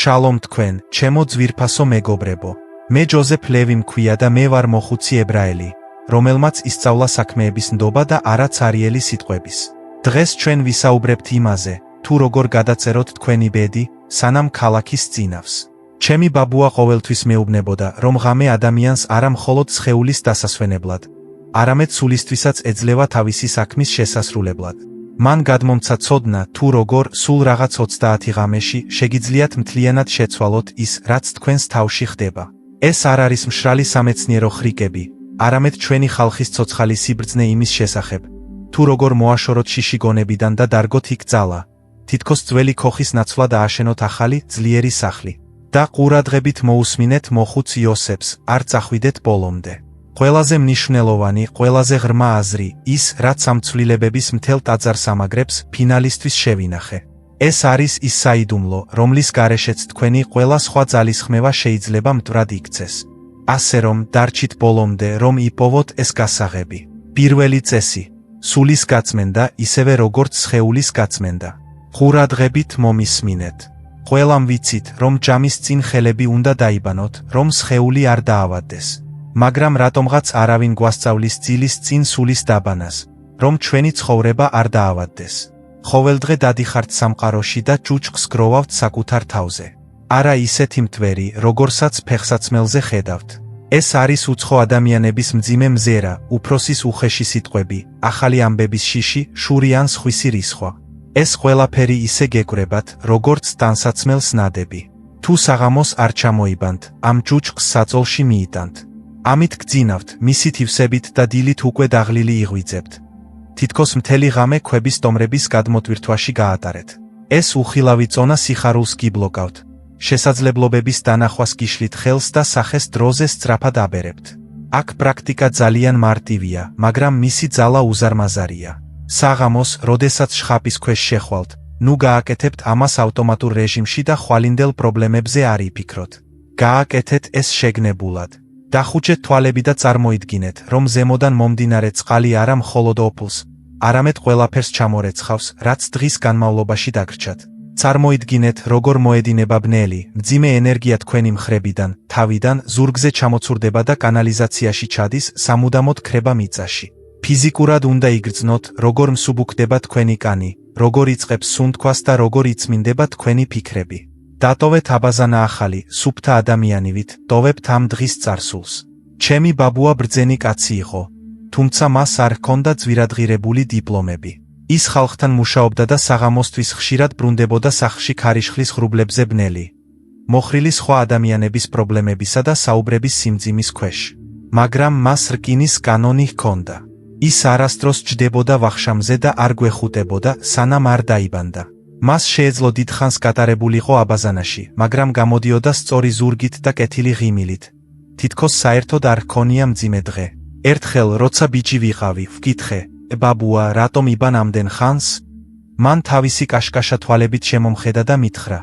შალომ თქვენ, ჩემო ძვირფასო მეგობრებო. მე ჯოზეფ ლევი მქვია და მე ვარ მოხუცი ებრაელი, რომელმაც ისწავლა საქმეების ნდობა და არა ცარიელი სიტყვების. დღეს ჩვენ ვისაუბრებთ იმაზე, თუ როგორ გადაწეროთ თქვენი ბედი, სანამ ქალაქის წინავს. ჩემი ბაბუა ყოველთვის მეუბნებოდა, რომ ღამე ადამიანს არა მხოლოდ სხეულის დასასვენებლად, არამედ სულისთვისაც ეძლევა თავისი საქმის შესასრულებლად. მან გადმომცა ცოდნა, თუ როგორ სულ რაღაც 30 ღამეში შეგიძლიათ მთლიანად შეცვალოთ ის, რაც თქვენს თავში ხდება. ეს არ არის მშრალი სამეცნიერო ხრიკები, არამედ ჩვენი ხალხის ცოცხალი სიბრძნე იმის შესახებ, თუ როგორ მოაშოროთ შიში გონებიდან და დარგოთ იქ ძალა, თითქოს ძველი ქოხის ნაცვლად ააშენოთ ახალი, ძლიერი სახლი. და ყურადღებით მოусმინეთ მოხუც იოსებს, არ წახვიდეთ ბოლომდე. ყველაზე მნიშვნელოვანი, ყველაზე ღრმა აზრი, ის, რაც ამ ცვლილებების მთელ ტაძარს ამაგრებს, ფინალისთვის შევინახე. ეს არის ის საიდუმლო, რომლის გარეშეც თქვენი ყველა სხვა ძალისხმევა შეიძლება მტვრად იქცეს. ასე რომ, დარჩით ბოლომდე, რომ იპოვოთ ეს გასაღები. პირველი წესი, სულის გაწმენდა, ისევე როგორც სხეულის გაწმენდა. ყურადღებით მომისმინეთ. ყველამ ვიცით, რომ ჯამის წინ ხელები უნდა დაიბანოთ, რომ სხეული არ დაავადდეს. მაგრამ რატომღაც არავინ გვასწავლის ძილის წინ სულის დაბანას, რომ ჩვენი ცხოვრება არ დაავადდეს. ყოველდღე დადიხართ სამყაროში და ჭუჭყს გროვავთ საკუთარ თავზე. არა ისეთი მტვერი, როგორსაც ფეხსაცმელზე ხედავთ. ეს არის უცხო ადამიანების მძიმე მზერა, უფროსის უხეში სიტყვები, ახალი ამბების შიში, შური ან სხვისი რისხვა. ეს ყველაფერი ისე გეკვრებათ, როგორც ტანსაცმელს ნადები. თუ საღამოს არ ჩამოიბანთ, ამ ჭუჭყს საწოლში მიიტანთ. ამით გძინავთ, მისი თივსებით და დილით უკვე დაღლილი იღვიძებთ. თითქოს მთელი ღამე ქვების სტომრების გადმოტვირთვაში გაატარეთ. ეს უხილავი წონა სიხარულს გიბლოკავთ. შესაძლებლობების დანახვას გიშლით ხელს და სახეს დროზე სწრაფად აბერებთ. აქ პრაქტიკა ძალიან მარტივია, მაგრამ მისი ძალა უზარმაზარია. საღამოს, როდესაც შხაპის ქვეშ შეხვალთ, ნუ გააკეთებთ ამას ავტომატურ რეჟიმში და ხვალინდელ პრობლემებზე არ იფიქროთ. გააკეთეთ ეს შეგნებულად. დახუჭეთ თვალები და წარმოიდგინეთ, რომ ზემოდან მომდინარე წყალი არა მხოლოდ ოფლს, არამედ ყველაფერს ჩამორეცხავს, რაც დღის განმავლობაში დაგრჩათ. წარმოიდგინეთ, როგორ მოედინება ბნელი, მძიმე ენერგია თქვენი მხრებიდან, თავიდან, ზურგზე ჩამოცურდება და კანალიზაციაში ჩადის, სამუდამოდ ქრება მიწაში. ფიზიკურად უნდა იგრძნოთ, როგორ მსუბუქდება თქვენი კანი, როგორ იწყებს სუნთქვას და როგორ იწმინდება თქვენი ფიქრები. დატოვეთ აბაზანა ახალი, სუფთა ადამიანივით, ტოვებთ ამ დღის წარსულს. ჩემი ბაბუა ბრძენი კაცი იყო, თუმცა მას არ ჰქონდა ძვირადღირებული დიპლომები. ის ხალხთან მუშაობდა და საღამოსთვის ხშირად ბრუნდებოდა სახლში ქარიშხლის ღრუბლებზე ბნელი, მოხრილი სხვა ადამიანების პრობლემებისა და საუბრების სიმძიმის ქვეშ. მაგრამ მას რკინის კანონი ჰქონდა. ის არასდროს ჯდებოდა ვახშამზე და არ გვეხუტებოდა, სანამ არ დაიბანდა. მას შეეძლო დიდხანს გატარებულიყო აბაზანაში, მაგრამ გამოდიოდა სწორი ზურგით და კეთილი ღიმილით. თითქოს საერთოდ არ ჰქონია მძიმე დღე. ერთხელ, როცა ბიჭი ვიყავი, ვკითხე, ბაბუა, რატომ იბან ამდენ ხანს? მან თავისი კაშკაშა თვალებით შემომხედა და მითხრა,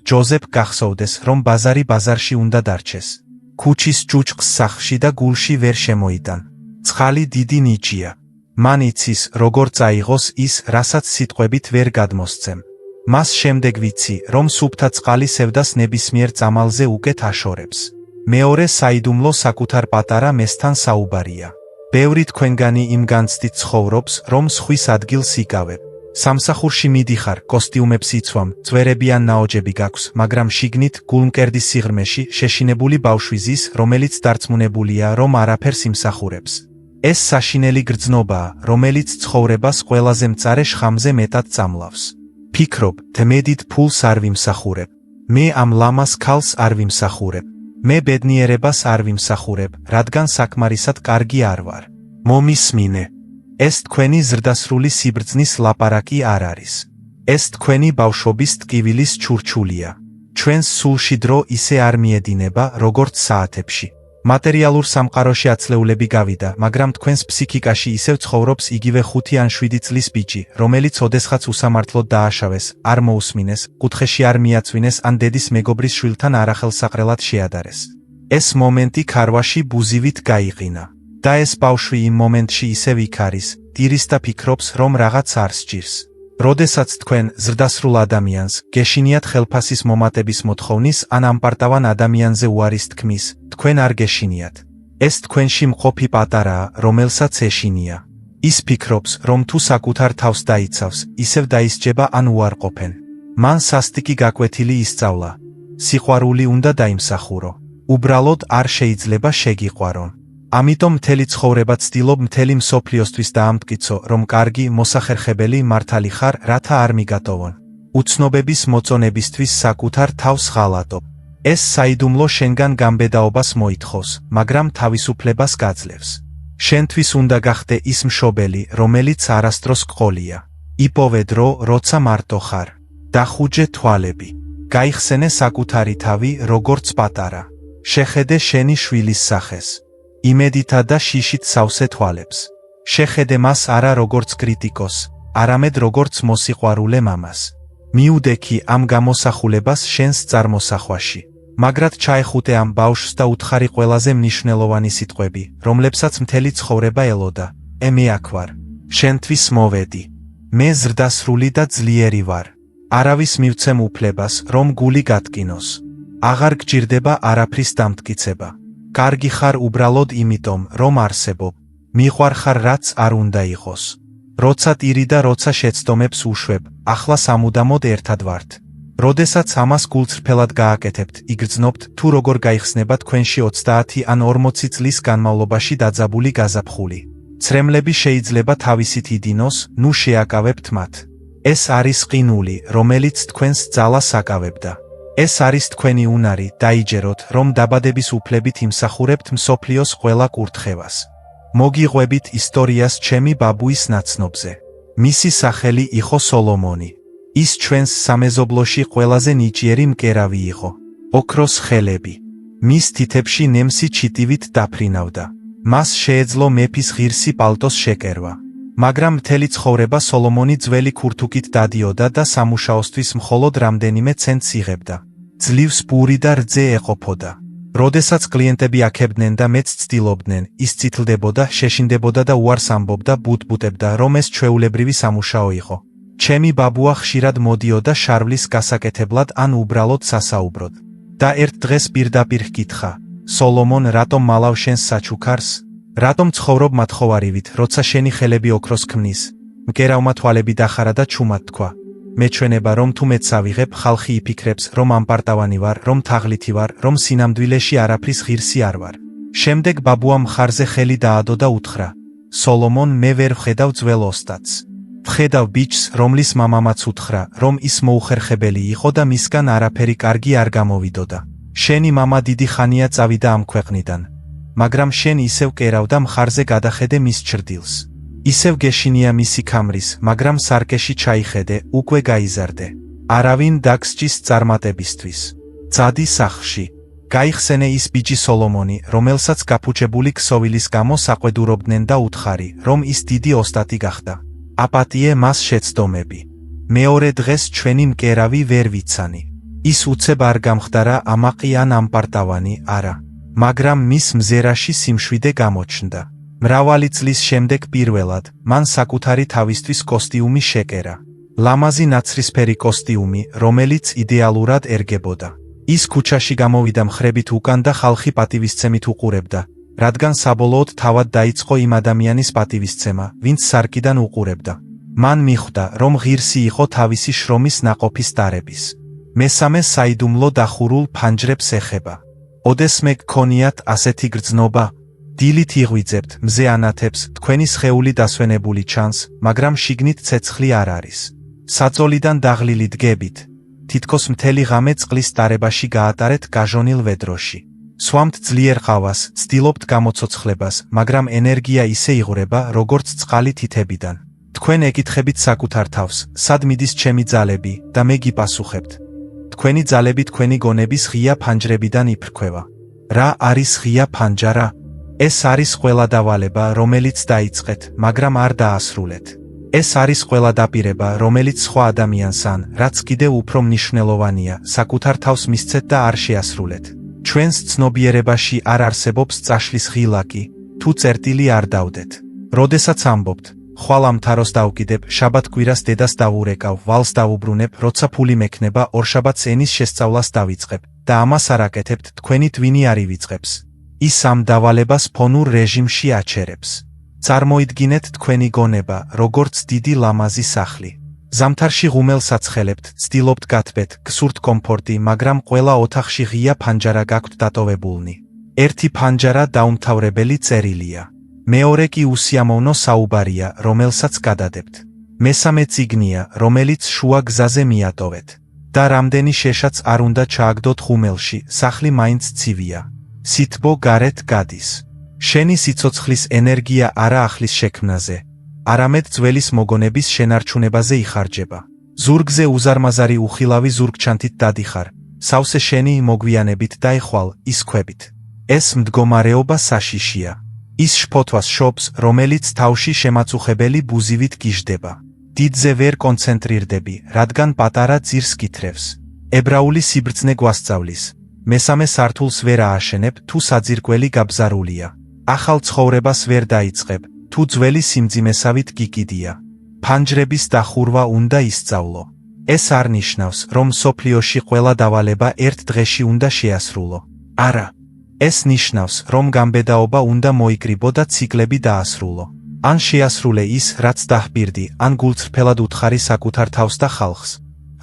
ჯოზეფ, გახსოვდეს, რომ ბაზარი ბაზარში უნდა დარჩეს. ქუჩის ჭუჭყს სახლში და გულში ვერ შემოიტან. ცხალი დიდი ნიჭია. მან იცის, როგორ წაიღოს ის, რასაც სიტყვებით ვერ გადმოსცემ. მას შემდეგ ვიცი, რომ სუფთა წყალი სევდას ნებისმიერ წამალზე უკეთ აშორებს. მეორე საიდუმლო საკუთარ პატარა მესთან საუბარია. ბევრი თქვენგანი იმ განცდით ცხოვრობს, რომ სხვის ადგილს იკავებ. სამსახურში მიდიხარ, კოსტიუმებს იცვამ, წვერები ან ნაოჯები გაქვს, მაგრამ შიგნით, გულმკერდის სიღრმეში, შეშინებული ბავშვი ზის, რომელიც დარწმუნებულია, რომ არაფერს იმსახურებს. ეს საშინელი გრძნობაა, რომელიც ცხოვრებას ყველაზე მწარე შხამზე მეტად წამლავს. ფიქრობ, თმედით ფულს არ ვიმსახურებ. მე ამ ლამას ქალს არ ვიმსახურებ. მე ბედნიერებას არ ვიმსახურებ, რადგან საკმარისად კარგი არ ვარ. მომისმინე. ეს თქვენი ზრდასრული სიბრძნის ლაპარაკი არ არის. ეს თქვენი ბავშვობის ტკივილის ჩურჩულია. ჩვენს სულში დრო ისე არ მიედინება, როგორც საათებში. მატერიალურ სამყაროში აცლეულები გავიდა, მაგრამ თქვენს ფსიქიკაში ისევ ცხოვრობს იგივე 5 ან 7 წლის ბიჭი, რომელიც ოდესღაც უსამართლოდ დააშავეს, არ მოусმინეს, კუთხეში არ მიაწვინეს ან დედის მეგობრის შვილთან არახელსაყრელად შეადარეს. ეს მომენტი ქარვაში ბუზივით გაიყინა. და ეს ბავშვი იმ მომენტში ისევ იქ არის, ტირის და ფიქრობს, რომ რაღაც არ სჭირს. როდესაც თქვენ ზრდასრულ ადამიანს გეშინიათ ხელფასის მომატების მოთხოვნის ან ამპარტავან ადამიანზე უარის თქმის, თქვენ არ გეშინიათ. ეს თქვენში მყოფი პატარაა, რომელსაც ეშინია. ის ფიქრობს, რომ თუ საკუთარ თავს დაიცავს, ისევ დაისჯება ან უარყოფენ. მან სასტიკი გაკვეთილი ისწავლა. სიყვარული უნდა დაიმსახურო. უბრალოდ არ შეიძლება შეგიყვარონ. ამიტომ მთელი ცხოვრება ცდილობ მთელი მსოფლიოსთვის დაამტკიცო, რომ კარგი, მოსახერხებელი მართალი ხარ, რათა არ მიგატოვონ. უცნობების მოწონებისთვის საკუთარ თავს ღალატობ. ეს საიდუმლო შენგან გამბედაობას მოითხოვს, მაგრამ თავისუფლებას გაძლევს. შენთვის უნდა გახდე ის მშობელი, რომელიც არასდროს გყოლია. იპოვე დრო, როცა მარტო ხარ. დახუჯე თვალები. გაიხსენე საკუთარი თავი, როგორც პატარა. შეხედე შენი შვილის სახეს. იმედითა და შიშით სავსე თვალებს. შეხედე მას არა როგორც კრიტიკოს, არამედ როგორც მოსიყვარულე მამას. მიუდექი ამ გამოსახულებას შენს წარმოსახვაში. მაგრად ჩაეხუტე ამ ბავშვს და უთხარი ყველაზე მნიშვნელოვანი სიტყვები, რომლებსაც მთელი ცხოვრება ელოდა. მე აქ ვარ. შენთვის მოვედი. მე ზრდასრული და ძლიერი ვარ. არავის მივცემ უფლებას, რომ გული გატკინოს. აღარ გჭირდება არაფრის დამტკიცება. კარგი ხარ უბრალოდ იმიტომ, რომ არსებობ. მიყვარ ხარ რაც არ უნდა იყოს. როცა ტირი და როცა შეცდომებს უშვებ, ახლა სამუდამოდ ერთად ვართ. როდესაც ამას გულწრფელად გააკეთებთ, იგრძნობთ, თუ როგორ გაიხსნება თქვენში 30 ან 40 წლის განმავლობაში დაძაბული გაზაფხული. ცრემლები შეიძლება თავისით იდინოს, ნუ შეაკავებთ მათ. ეს არის ყინული, რომელიც თქვენს ძალას აკავებდა. ეს არის თქვენი უნარი, დაიჯეროთ, რომ დაბადების უფლებით იმსახურებთ მსოფლიოს ყველა კურთხევას. მოგიყვებით ისტორიას ჩემი ბაბუის ნაცნობზე. მისი სახელი იყო სოლომონი. ის ჩვენს სამეზობლოში ყველაზე ნიჭიერი მკერავი იყო. ოქროს ხელები. მის თითებში ნემსი ჩიტივით დაფრინავდა. მას შეეძლო მეფის ღირსი პალტოს შეკერვა. მაგრამ მთელი ცხოვრება სოლომონი ძველი ქურთუკით დადიოდა და სამუშაოსთვის მხოლოდ რამდენიმე ცენტს იღებდა. ძლივს ბური და რძე ეყოფოდა. როდესაც კლიენტები აქებდნენ და მეც ცდილობდნენ, ის წითლდებოდა, შეშინდებოდა და უარს ამბობდა, ბუტბუტებდა, რომ ეს ჩვეულებრივი სამუშაო იყო. ჩემი ბაბუა ხშირად მოდიოდა შარვლის გასაკეთებლად ან უბრალოდ სასაუბროდ. და ერთ დღეს პირდაპირ ჰკითხა, სოლომონ, რატომ მალავ შენს საჩუქარს? რატომ ცხოვრობ მათხოვარივით, როცა შენი ხელები ოქროს ქმნის? მკერავმა თვალები დახარა და ჩუმად თქვა. მეჩვენება, რომ თუ მეც ავიღებ, ხალხი იფიქრებს, რომ ამპარტავანი ვარ, რომ თაღლითი ვარ, რომ სინამდვილეში არაფრის ღირსი არ ვარ. შემდეგ ბაბუამ მხარზე ხელი დაადო და უთხრა, სოლომონ, მე ვერ ვხედავ ძველ ოსტატს. ვხედავ ბიჭს, რომლის მამამაც უთხრა, რომ ის მოუხერხებელი იყო და მისგან არაფერი კარგი არ გამოვიდოდა. შენი მამა დიდი ხანია წავიდა ამ ქვეყნიდან. მაგრამ შენ ისევ კერავ და მხარზე გადახედე მის ჩრდილს. ისევ გეშინია მისი ქამრის, მაგრამ სარკეში ჩაიხედე, უკვე გაიზარდე. არავინ დაგსჯის წარმატებისთვის. წადი სახლში. გაიხსენე ის ბიჭი სოლომონი, რომელსაც გაფუჭებული ქსოვილის გამო საყვედურობდნენ და უთხარი, რომ ის დიდი ოსტატი გახდა. აპატიე მას შეცდომები. მეორე დღეს ჩვენი მკერავი ვერ ვიცანი. ის უცებ არ გამხდარა ამაყი ან ამპარტავანი, არა. მაგრამ მის მზერაში სიმშვიდე გამოჩნდა. მრავალი წლის შემდეგ პირველად, მან საკუთარი თავისთვის კოსტიუმი შეკერა. ლამაზი ნაცრისფერი კოსტიუმი, რომელიც იდეალურად ერგებოდა. ის ქუჩაში გამოვიდა მხრებით უკან და ხალხი პატივისცემით უყურებდა, რადგან საბოლოოდ თავად დაიწყო იმ ადამიანის პატივისცემა, ვინც სარკიდან უყურებდა. მან მიხვდა, რომ ღირსი იყო თავისი შრომის ნაყოფის დარების. მესამე საიდუმლო დახურულ ფანჯრებს ეხება. ოდესმე გქონიათ ასეთი გრძნობა? დილით იღვიძებთ, მზე ანათებს, თქვენი სხეული დასვენებული ჩანს, მაგრამ შიგნით ცეცხლი არ არის. საწოლიდან დაღლილი დგებით. თითქოს მთელი ღამე წყლის ტარებაში გაატარეთ გაჟონილ ვედროში. სვამთ ძლიერ ყავას, ცდილობთ გამოცოცხლებას, მაგრამ ენერგია ისე იღვრება, როგორც წყალი თითებიდან. თქვენ ეკითხებით საკუთარ თავს, სად მიდის ჩემი ძალები, და მე გიპასუხებთ. თქვენი ძალები თქვენი გონების ღია ფანჯრებიდან იფრქვევა. რა არის ღია ფანჯარა? ეს არის ყველა დავალება, რომელიც დაიწყეთ, მაგრამ არ დაასრულეთ. ეს არის ყველა დაპირება, რომელიც სხვა ადამიანს ან, რაც კიდევ უფრო მნიშვნელოვანია, საკუთარ თავს მისცეთ და არ შეასრულეთ. ჩვენს ცნობიერებაში არ არსებობს წაშლის ღილაკი, თუ წერტილი არ დავდეთ. როდესაც ამბობთ, ხვალ ამ თაროს დავკიდებ, შაბათ-კვირას დედას დავურეკავ, ვალს დავუბრუნებ, როცა ფული მექნება, ორშაბათს ენის შესწავლას დავიწყებ და ამას არ აკეთებთ, თქვენი twini არ ივიწყებს. ის ამ დავალებას ფონურ რეჟიმში აჩერებს. წარმოიდგინეთ თქვენი გონება, როგორც დიდი ლამაზი სახლი. ზამთარში ღუმელს აცხელებთ, ცდილობთ გათბეთ, გსურთ კომფორტი, მაგრამ ყველა ოთახში ღია ფანჯარა გაქვთ დატოვებულნი. ერთი ფანჯარა დაუმთავრებელი წერილია. მეორე კი უსიამოვნო საუბარია, რომელსაც გადადებთ. მესამე წიგნია, რომელიც შუა გზაზე მიატოვეთ. და რამდენი შეშაც არ უნდა ჩააგდოთ ღუმელში, სახლი მაინც ცივია. სითბო გარეთ გადის. შენი სიცოცხლის ენერგია არა ახლის შექმნაზე, არამედ ძველის მოგონების შენარჩუნებაზე იხარჯება. ზურგზე უზარმაზარი უხილავი ზურგჩანთით დადიხარ, სავსე შენი მოგვიანებით დაეხვალ, ისქვებით. ეს მდგომარეობა საშიშია. ის შფოთვას შობს, რომელიც თავში შემაწუხებელი ბუზივით გიждდება. დიდზე ვერ კონცენტრირდები, რადგან პატარა ძირს კითრევს. ებრაული სიბრძნე გვასწავლის. მესამე სართულს ვერ ააშენებ, თუ საძირკველი გაბზარულია. ახალ ცხოვრებას ვერ დაიწყებ, თუ ძველი სიმძიმესავით გიკიდია. ფანჯრების დახურვა უნდა ისწავლო. ეს არ ნიშნავს, რომ მსოფლიოში ყველა დავალება ერთ დღეში უნდა შეასრულო. არა. ეს ნიშნავს, რომ გამბედაობა უნდა მოიკრიბო და ციკლები დაასრულო. ან შეასრულე ის, რაც დაჰპირდი, ან გულწრფელად უთხარი საკუთარ თავს და ხალხს.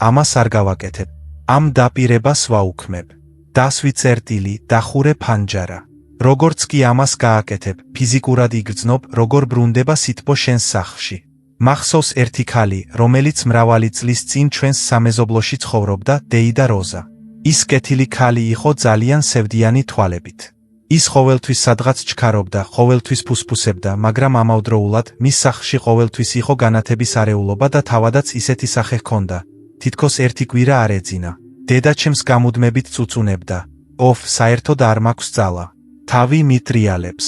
ამას არ გავაკეთებ. ამ დაპირებას ვაუქმებ. დასვი წერტილი, დახურე ფანჯარა. როგორც კი ამას გააკეთებ, ფიზიკურად იგრძნობ, როგორ ბრუნდება სითბო შენს სახლში. მახსოვს ერთი ქალი, რომელიც მრავალი წლის წინ ჩვენს სამეზობლოში ცხოვრობდა, დეიდა როზა. ის კეთილი ქალი იყო ძალიან სევდიანი თვალებით. ის ყოველთვის სადღაც ჩქარობდა, ყოველთვის ფუსფუსებდა, მაგრამ ამავდროულად მის სახლში ყოველთვის იყო განათების არეულობა და თავადაც ისეთი სახე ჰქონდა, თითქოს ერთი კვირა არ ეძინა. დედაჩემს გამუდმებით წუწუნებდა. საერთოდ არ მაქვს ძალა. თავი მიტრიალებს.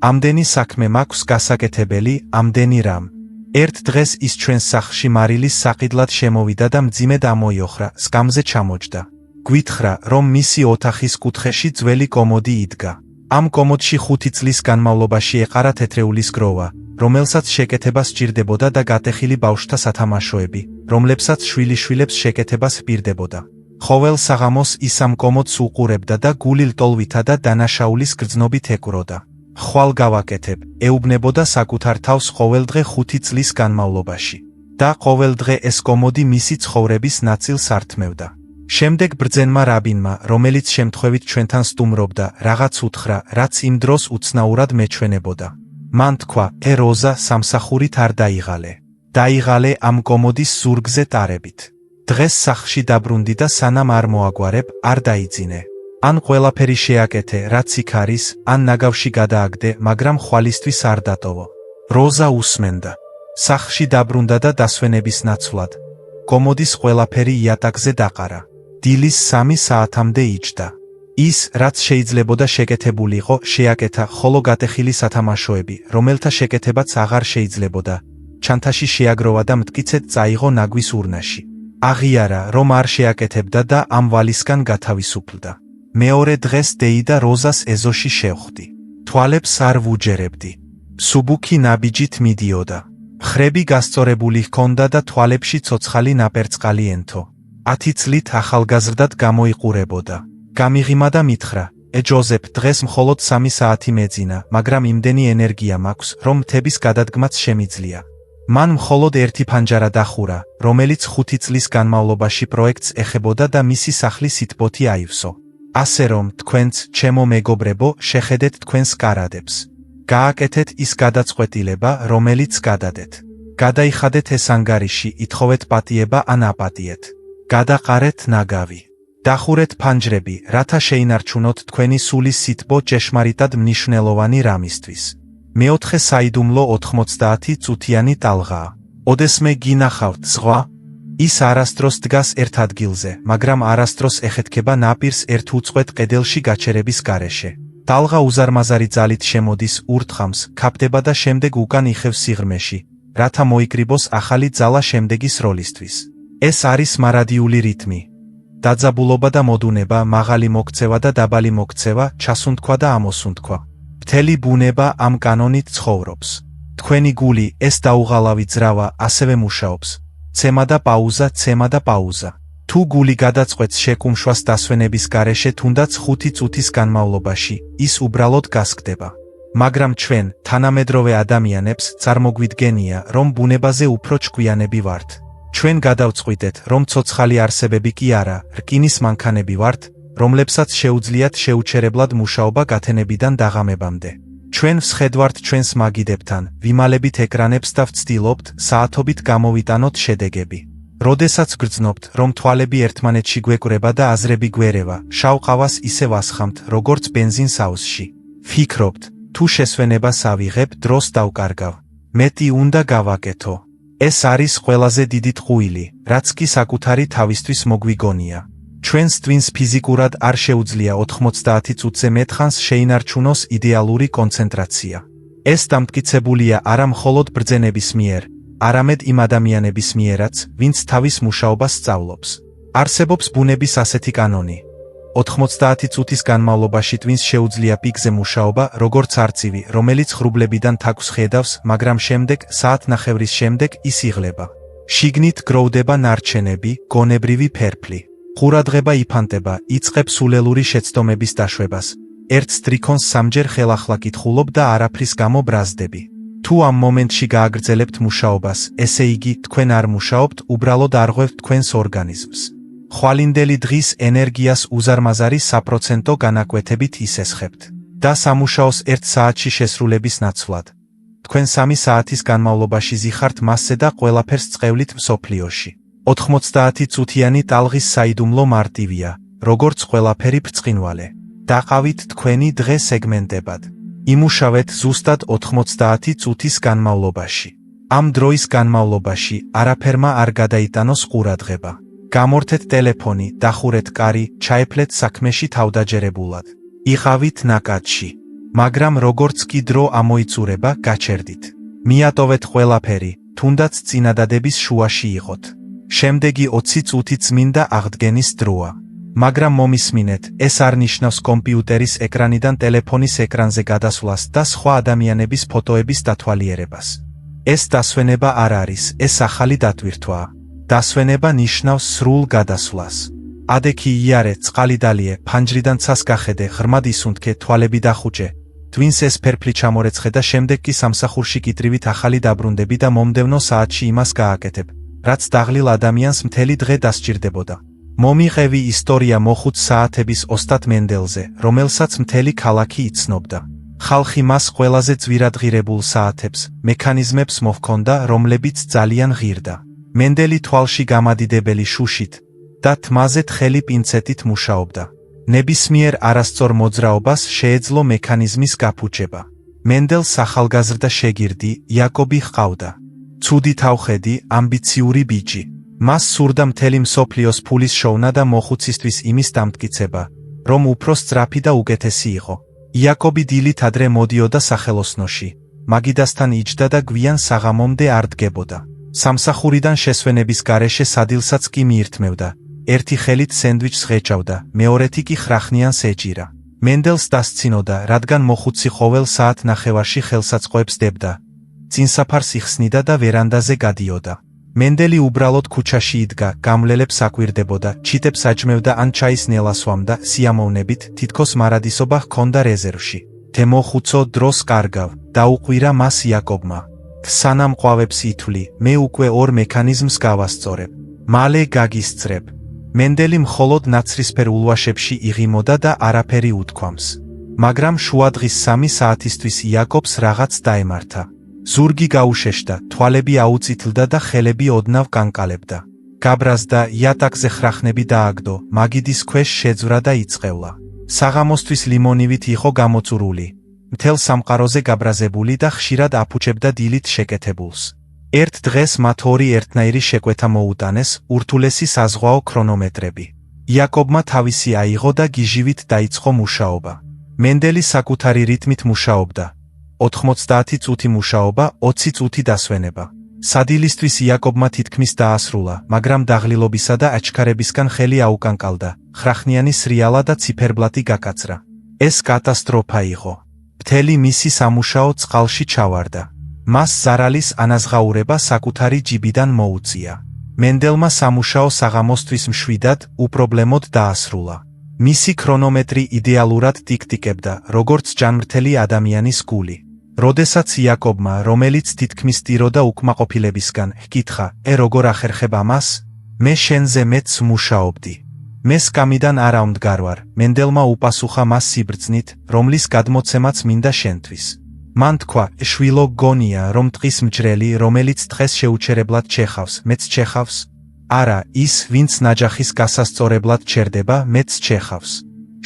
ამდენი საქმე მაქვს გასაკეთებელი, ამდენი რამ. ერთ დღეს ის ჩვენს სახლში მარილის საყიდლად შემოვიდა და მძიმედ ამოიოხრა, სკამზე ჩამოჯდა. გვითხრა, რომ მისი ოთახის კუთხეში ძველი კომოდი იდგა. ამ კომოდში 5 წლის განმავლობაში ეყარა თეთრეულის გროვა, რომელსაც შეკეთება სჭირდებოდა და გატეხილი ბავშვთა სათამაშოები, რომლებსაც შვილიშვილებს შეკეთებას ჰპირდებოდა. ყოველ საღამოს ის ამ კომოდს უყურებდა და გული ლტოლვითა და დანაშაულის გრძნობით ეკვროდა. ხვალ გავაკეთებ, ეუბნებოდა საკუთარ თავს ყოველდღე 5 წლის განმავლობაში. და ყოველდღე ეს კომოდი მისი ცხოვრების ნაწილს ართმევდა. შემდეგ ბრძენმა რაბინმა, რომელიც შემთხვევით ჩვენთან სტუმრობდა, რაღაც უთხრა, რაც იმ დროს უცნაურად მეჩვენებოდა. მან თქვა, როზა სამსახურით არ დაიღალე. დაიღალე ამ კომოდის ზურგზე ტარებით. დღეს სახლში დაბრუნდი და სანამ არ მოაგვარებ, არ დაიძინე. ან ყველაფერი შეაკეთე, რაც იქ არის, ან ნაგავში გადააგდე, მაგრამ ხვალისთვის არ დატოვო. როზა უსმენდა. სახლში დაბრუნდა და დასვენების ნაცვლად. კომოდის ყველაფერი იატაკზე დაყარა. დილის 3 საათამდე იჯდა. ის, რაც შეიძლებოდა შეკეთებულიყო, შეაკეთა, ხოლო გატეხილი სათამაშოები, რომელთა შეკეთებაც აღარ შეიძლებოდა, ჩანთაში შეაგროვა და მტკიცედ წაიღო ნაგვის ურნაში. აღიარა, რომ არ შეაკეთებდა და ამ ვალისგან გათავისუფლდა. მეორე დღეს დეიდა როზას ეზოში შევხვდი. თვალებს არ ვუჯერებდი. მსუბუქი ნაბიჯით მიდიოდა. ხრები გასწორებული ჰქონდა და თვალებში ცოცხალი ნაპერწყალი ენთო. 10 წლით ახალგაზრდად გამოიყურებოდა. გამიღიმა და მითხრა, ჯოზეფ, დღეს მხოლოდ 3 საათი მეძინა, მაგრამ იმდენი ენერგია მაქვს, რომ მთების გადადგმაც შემიძლია. მან მხოლოდ ერთი ფანჯარა დახურა, რომელიც 5 წლის განმავლობაში პროექტს ეხებოდა და მისი სახლის სითბოთი აივსო. ასე რომ, თქვენც, ჩემო მეგობრებო, შეხედეთ თქვენს კარადებს. გააკეთეთ ის გადაწყვეტილება, რომელიც გადადეთ. გადაიხადეთ ეს ანგარიში, ითხოვეთ პატიება ან აპატიეთ. გადაყარეთ ნაგავი. დახურეთ ფანჯრები, რათა შეინარჩუნოთ თქვენი სულის სითბო ჭეშმარიტად მნიშვნელოვანი რამისთვის. მეოთხე საიდუმლო 90 წუთიანი ტალღაა. ოდესმე გინახავთ ზღვა? ის არასდროს დგას ერთ ადგილზე, მაგრამ არასდროს ეხეთქება ნაპირს ერთ უწყვეტ ყედელში გაჩერების გარეშე. ტალღა უზარმაზარი ძალით შემოდის, ურთხამს, ქაფდება და შემდეგ უკან იხევს სიღრმეში, რათა მოიკრიბოს ახალი ძალა შემდეგის როლისთვის. ეს არის მარადიული რიტმი. დაძაბულობა და მოდუნება, მაღალი მოქცევა და დაბალი მოქცევა, ჩასუნთქვა და ამოსუნთქვა. მთელი ბუნება ამ კანონით ცხოვრობს. თქვენი გული, ეს დაუღალავი ძრავა, ასევე მუშაობს. ცემა და პაუზა, ცემა და პაუზა. თუ გული გადაწყვეტს შეკუმშვას დასვენების გარეშე თუნდაც 5 წუთის განმავლობაში, ის უბრალოდ გასკდება. მაგრამ ჩვენ, თანამედროვე ადამიანებს, წარმოგვიდგენია, რომ ბუნებაზე უფრო ჭკვიანები ვართ. ჩვენ გადავწყვიტეთ, რომ ცოცხალი არსებები კი არა, რკინის მანქანები ვართ, რომლებსაც შეუძლიათ შეუჩერებლად მუშაობა გათენებიდან დაღამებამდე. ჩვენ ვსხედვართ ჩვენს მაგიდებთან, ვიმალებით ეკრანებს და ვცდილობთ, საათობით გამოვიტანოთ შედეგები. როდესაც გრძნობთ, რომ თვალები ერთმანეთში გვეკვრება და აზრები გვერევა, შავ ყავას ისე ვასხამთ, როგორც ბენზინს აუზში. ფიქრობთ, თუ შესვენებას ავიღებ, დროს დავკარგავ. მეტი უნდა გავაკეთო. ეს არის ყველაზე დიდი ტყუილი, რაც კი საკუთარი თავისთვის მოგვიგონია. ჩვენს twins ფიზიკურად არ შეუძლია 90 წუთზე მეტხანს შეინარჩუნოს იდეალური კონცენტრაცია. ეს დამტკიცებულია არა მხოლოდ ბრძენების მიერ, არამედ იმ ადამიანების მიერაც, ვინც თავის მუშაობას სწავლობს. არსებობს ბუნების ასეთი კანონი. 90 წუთის განმავლობაში twins შეუძლია პიკზე მუშაობა, როგორც არწივი, რომელიც ღრუბლებიდან თაგვს ხედავს, მაგრამ შემდეგ, საათნახევრის შემდეგ ის იღლება. შიგნით გროვდება ნარჩენები, გონებრივი ფერფლი. ყურადღება იფანტება, იწყებს სულელური შეცდომების დაშვებას. ერთ სტრიქონს სამჯერ ხელახლა კითხულობ და არაფრის გამო ბრაზდები. თუ ამ მომენტში გააგრძელებთ მუშაობას, ესე იგი, თქვენ არ მუშაობთ, უბრალოდ არღვევთ თქვენს ორგანიზმს. ხვალინდელი დღის ენერგიას უზარმაზარი საპროცენტო განაკვეთებით ისესხებთ. და სამუშაოს 1 საათში შესრულების ნაცვლად. თქვენ 3 საათის განმავლობაში ზიხართ მასზე და ყველაფერს წყევლით მსოფლიოში. 90 წუთიანი ტალღის საიდუმლო მარტივია, როგორც ყველაფერი ბრწყინვალე. დაყავით თქვენი დღე სეგმენტებად. იმუშავეთ ზუსტად 90 წუთის განმავლობაში. ამ დროის განმავლობაში არაფერმა არ გადაიტანოს ყურადღება. გამორთეთ ტელეფონი, დახურეთ კარი, ჩაეფლეთ საქმეში თავდაჯერებულად. იყავით ნაკადში. მაგრამ როგორც კი დრო ამოიწურება, გაჩერდით. მიატოვეთ ყველაფერი, თუნდაც წინადადების შუაში იყოთ. შემდეგი 20 წუთი წმინდა აღდგენის დროა. მაგრამ მომისმინეთ, ეს არ ნიშნავს კომპიუტერის ეკრანიდან ტელეფონის ეკრანზე გადასვლას და სხვა ადამიანების ფოტოების დათვალიერებას. ეს დასვენება არ არის, ეს ახალი დატვირთვაა. დასვენება ნიშნავს სრულ გადასვლას. ადექი იარე, წყალი დალიე, ფანჯრიდან ცას გახედე, ღრმად ისუნთქე, თვალები დახუჭე. twins ეს ფერფლი ჩამორეცხე და შემდეგ კი სამსახურში კიტრივით ახალი დაბრუნდები და მომდევნო საათში იმას გააკეთებ, რაც დაღლილ ადამიანს მთელი დღე დასჭირდებოდა. მომიყევი ისტორია მოხუც საათების ოსტატ მენდელზე, რომელსაც მთელი ქალაქი იცნობდა. ხალხი მას ყველაზე ძვირადღირებულ საათებს, მექანიზმებს მოჰქონდა, რომლებიც ძალიან ღირდა. მენდელი თვალში გამადიდებელი შუშით და თმაზე თხელი პინცეტით მუშაობდა. ნებისმიერ არასწორ მოძრაობას შეეძლო მექანიზმის გაფუჭება. მენდელს ახალგაზრდა შეგირდი, იაკობი ჰყავდა. ცუდი თავხედი, ამბიციური ბიჭი. მას სურდა მთელი მსოფლიოს ფულის შოვნა და მოხუცისთვის იმის დამტკიცება, რომ უფრო სწრაფი და უკეთესი იყო. იაკობი დილით ადრე მოდიოდა სახელოსნოში, მაგიდასთან იჯდა და გვიან საღამომდე არ დგებოდა. სამსახურიდან შესვენების გარეშე სადილსაც კი მიირთმევდა. ერთი ხელით სენდვიჩს ღეჭავდა, მეორეთი კი ხრახნიანს ეჭირა. მენდელს დასცინოდა, რადგან მოხუცი ყოველ საათ ნახევარში ხელსაწყოებს დებდა. წინსაფარს იხსნიდა და ვერანდაზე გადიოდა. მენდელი უბრალოდ ქუჩაში იდგა, გამლელებს აკვირდებოდა, ჩიტებს აჯმევდა ან ჩაის ნელასვამდა, სიამოვნებით, თითქოს მარადისობა ჰქონდა რეზერვში. თე მოხუცო, დროს კარგავ, დაუყვირა მას იაკობმა. სანამ ყვავებს ითვლი, მე უკვე ორ მექანიზმს გავასწორებ. მალე გაგისწრებ. მენდელი მხოლოდ ნაცრისფერ ულვაშებში იღიმოდა და არაფერი უთქვამს. მაგრამ შუადღის 3 საათისთვის იაკობს რაღაც დაემართა. ზურგი გაუშეშდა, თვალები აუწითლდა და ხელები ოდნავ კანკალებდა. გაბრაზდა, იატაკზე ხრახნები დააგდო, მაგიდის ქვეშ შეძვრა და იწყევლა. საღამოსთვის ლიმონივით იყო გამოწურული. მთელ სამყაროზე გაბრაზებული და ხშირად აფუჭებდა დილით შეკეთებულს. ერთ დღეს მათ ორი ერთნაირი შეკვეთა მოუტანეს, ურთულესი საზღვაო ქრონომეტრები. იაკობმა თავისი აიღო და გიჟივით დაიწყო მუშაობა. მენდელი საკუთარი რიტმით მუშაობდა. 90 წუთი მუშაობა, 20 წუთი დასვენება. სადილისთვის იაკობმა თითქმის დაასრულა, მაგრამ დაღლილობისა და აჩქარებისგან ხელი აუკანკალდა, ხრახნიანი სრიალა და ციფერბლატი გაკაცრა. ეს კატასტროფა იყო. მთელი მისი სამუშაო წყალში ჩავარდა. მას ზარალის ანაზღაურება საკუთარი ჯიბიდან მოუწია. მენდელმა სამუშაო საღამოსთვის მშვიდად, უპრობლემოდ დაასრულა. მისი ქრონომეტრი იდეალურად ტიკტიკებდა, როგორც ჯანმრთელი ადამიანის გული. როდესაც იაკობმა, რომელიც თითქმის ტიროდა უკმაყოფილებისგან, ჰკითხა, როგორ ახერხებ ამას? მე შენზე მეტს მუშაობდი. მე სკამიდან არ ამდგარვარ, მენდელმა უპასუხა მას სიბრძნით, რომლის გადმოცემაც მინდა შენთვის. მან თქვა, შვილო გონია, რომ ტყის მჯრელი, რომელიც თხეს შეუჩერებლად ჩეხავს, მეც ჩეხავს? არა, ის, ვინც ნაჯახის გასასწორებლად ჩერდება, მეც ჩეხავს.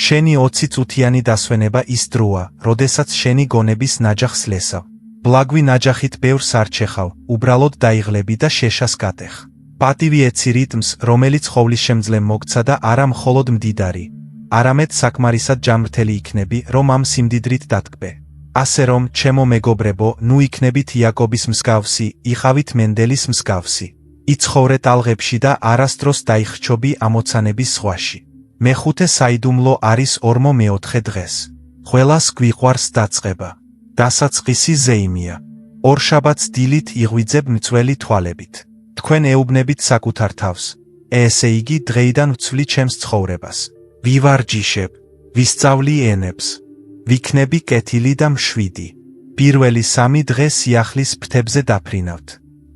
შენი 20 წუთიანი დასვენება ის დროა, როდესაც შენი გონების ნაჯახს ლესავ. ბლაგვი ნაჯახით ბევრს არ ჩეხავ, უბრალოდ დაიღლები და შეშას გატეხ. პატივი ეცი რიტმს, რომელიც ხოვლისშემძლე მოგცა და არა მხოლოდ მდიდარი, არამედ საკმარისად ჯანმრთელი იქნები, რომ ამ სიმდიდრით დატკბე. ასე რომ, ჩემო მეგობრებო, ნუ იქნებით იაკობის მსგავსი, იყავით მენდელის მსგავსი. იცხოვრე ტალღებში და არასდროს დაიხრჩობი ამოცანების ზღვაში. მეხუთე საიდუმლო არის 44 დღეს. ყველას გვიყვარს დაწყება. დასაწყისი ზეიმია. ორშაბათს დილით იღვიძებ მწველი თვალებით. თქვენ ეუბნებით საკუთარ თავს. ესე იგი დღეიდან ვცვლი ჩემს ცხოვრებას. ვივარჯიშებ, ვისწავლი ენებს. ვიქნები კეთილი და მშვიდი. პირველი 3 დღე სიახლის ფრთებზე დაფრინავთ.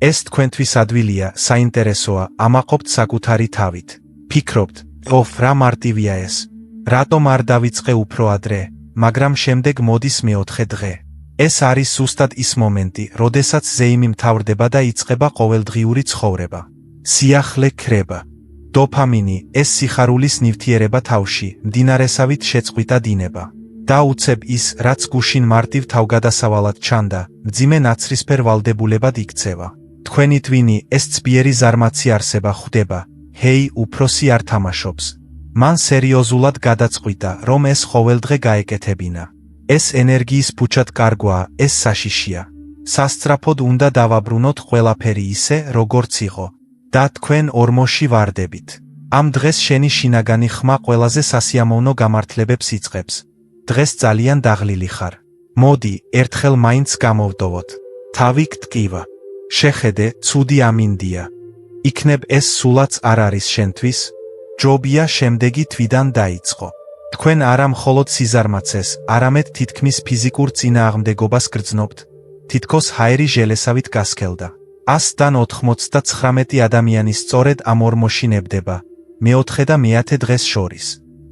ეს თქვენთვის ადვილია, საინტერესოა, ამაყობთ საკუთარი თავით. ფიქრობთ, რა მარტივია ეს. რატომ არ დავიწყე უფრო ადრე, მაგრამ შემდეგ მოდის მეოთხე დღე. ეს არის ზუსტად ის მომენტი, როდესაც ზეიმი მთავრდება და იწყება ყოველდღიური ცხოვრება. სიახლე ქრება. დოფამინი, ეს სიხარულის ნივთიერება თავში, მდინარესავით შეწყვიტა დინება. და უცებ ის, რაც გუშინ მარტივ თავგადასავალად ჩანდა, მძიმე ნაცრისფერ ვალდებულებად იქცევა. თქვენი ტვინი, ეს ცბიერი ზარმაცი არსება ხვდება, ჰეი, უფროსი არ თამაშობს. მან სერიოზულად გადაწყვიტა, რომ ეს ყოველდღე გაეკეთებინა. ეს ენერგიის ფუჩად კარგვაა, ეს საშიშია. სასწრაფოდ უნდა დავაბრუნოთ ყველაფერი ისე, როგორც იყო. და თქვენ ორმოში ვარდებით. ამ დღეს შენი შინაგანი ხმა ყველაზე სასიამოვნო გამართლებებს იწყებს. დღეს ძალიან დაღლილი ხარ. მოდი, ერთხელ მაინც გამოვდოვოთ. თავი გტკივა. შეხედე, ცუდი ამინდია. იქნებ ეს სულაც არ არის შენთვის? ჯობია შემდეგი თვიდან დაიწყო. თქვენ არა მხოლოდ სიზარმაცეს, არამედ თითქმის ფიზიკურ წინააღმდეგობას გრძნობთ. თითქოს ჰაერი ჟელესავით გასქელდა. 199 ადამიანი სწორედ ამ ორმოში ნებდება, მეოთხე და მეათე დღეს შორის.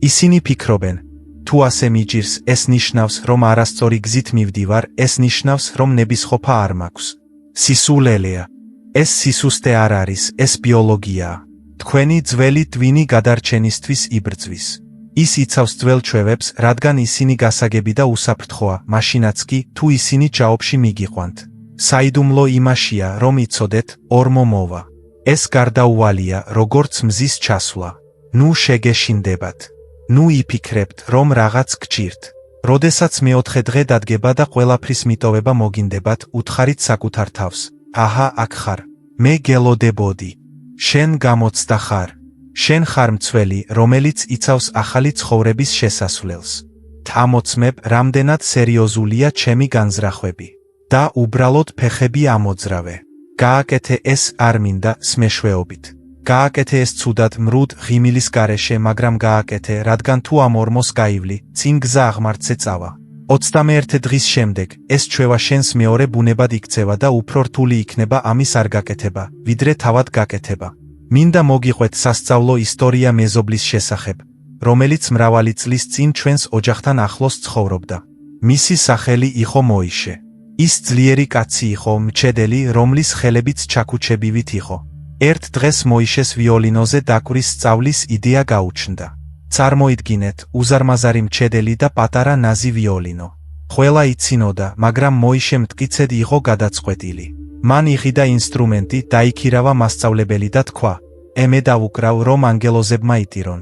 ისინი ფიქრობენ, თუ ასე მიჯირს, ეს ნიშნავს, რომ არასწორი გზით მივდივარ, ეს ნიშნავს, რომ ნებისყოფა არ მაქვს. სისულელეა. ეს სისუსტე არ არის, ეს ბიოლოგიაა. თქვენი ძველი ტვინი გადარჩენისთვის იბრძვის. ის იცავს ძველ ჩვევებს, რადგან ისინი გასაგები და უსაფრთხოა, მაშინაც კი, თუ ისინი ჭაობში მიგიყვანთ. საიდუმლო იმაშია, რომ იცოდეთ, ორმო მოვა. ეს გარდაუვალია, როგორც მზის ჩასვლა. ნუ შეგეშინდებათ. ნუ იფიქრებთ, რომ რაღაც გჭირთ. როდესაც მეოთხე დღე დადგება და ყველაფრის მიტოვება მოგინდებათ, უთხარით საკუთარ თავს. აჰა, აქ ხარ. მე გელოდებოდი. შენ გამოცდა ხარ. შენ ხარ მცველი, რომელიც იცავს ახალი ცხოვრების შესასვლელს. თამოცმებ, რამდენად სერიოზულია ჩემი განზრახვები. და უბრალოდ ფეხები ამოძრავე. გააკეთე ეს არ მინდა სმეშვეობით. გააკეთე ეს ცუდად მრუდ ღიმილის გარეშე, მაგრამ გააკეთე, რადგან თუ ამ ორმოს გაივლი, წინ გზა აღმართზე წავა. 21 დღის შემდეგ, ეს ჩვევა შენს მეორე ბუნებად იქცევა და უფრო რთული იქნება ამის არ გაკეთება, ვიდრე თავად გაკეთება. მინდა მოგიყვეთ სასწავლო ისტორია მეზობლის შესახებ, რომელიც მრავალი წლის წინ ჩვენს ოჯახთან ახლოს ცხოვრობდა. მისი სახელი იყო მოიშე. ის ძლიერი კაცი იყო, მჩედელი, რომლის ხელებიც ჩაქუჩებივით იყო. ერთ დღეს მოიშეს ვიოლინოზე დაკვრის სწავლის იდეა გაუჩნდა. წარმოიდგინეთ, უზარმაზარი მჩედელი და პატარა ნაზი ვიოლინო. ყველა იცინოდა, მაგრამ მოიშე მტკიცედ იყო გადაწყვეტილი. მან იღიდა ინსტრუმენტი, დაიქირავა მასწავლებელი და თქვა, ემე დავუკრავ, რომ ანგელოზებმა იტირონ.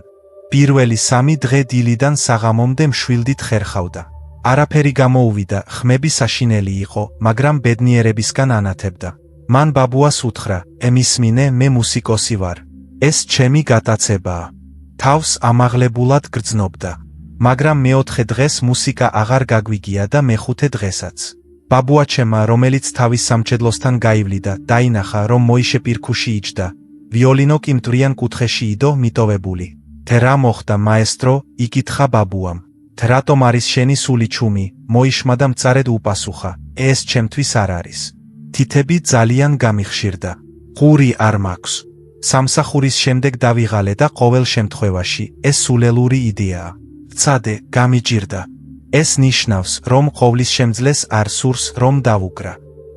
პირველი 3 დღე დილიდან საღამომდე მშვილდით ხერხავდა. არაფერი გამოუვიდა, ხმები საშინელი იყო, მაგრამ ბედნიერებისგან ანათებდა. მან ბაბუას უთხრა, ემისმინე, მე მუსიკოსი ვარ. ეს ჩემი გატაცებაა. თავს ამაღლებულად გრძნობდა. მაგრამ მეოთხე დღეს მუსიკა აღარ გაგვიგია და მეხუთე დღესაც. ბაბუაჩემმა, რომელიც თავის სამჭედლოსთან გაივლიდა, დაინახა, რომ მოიშე პირქუში იჯდა. ვიოლინო კი მტვრიან კუთხეში იდო, მიტოვებული. "թե რა მოხდა, მაესტრო?" იკითხა ბაბუამ. "թե რატომ არის შენი სული ჩუმი?" მოიშმა და მწარედ უპასუხა. "ეს ჩემთვის არ არის. თითები ძალიან გამიხშირდა. ყური არ მაქვს. სამსახურის შემდეგ დავიღალე და ყოველ შემთხვევაში ეს სულელური იდეაა. ვცადე, გამიჭირდა. ეს ნიშნავს, რომ ყოვლის შემძლეს არ სურს, რომ დავუკრა."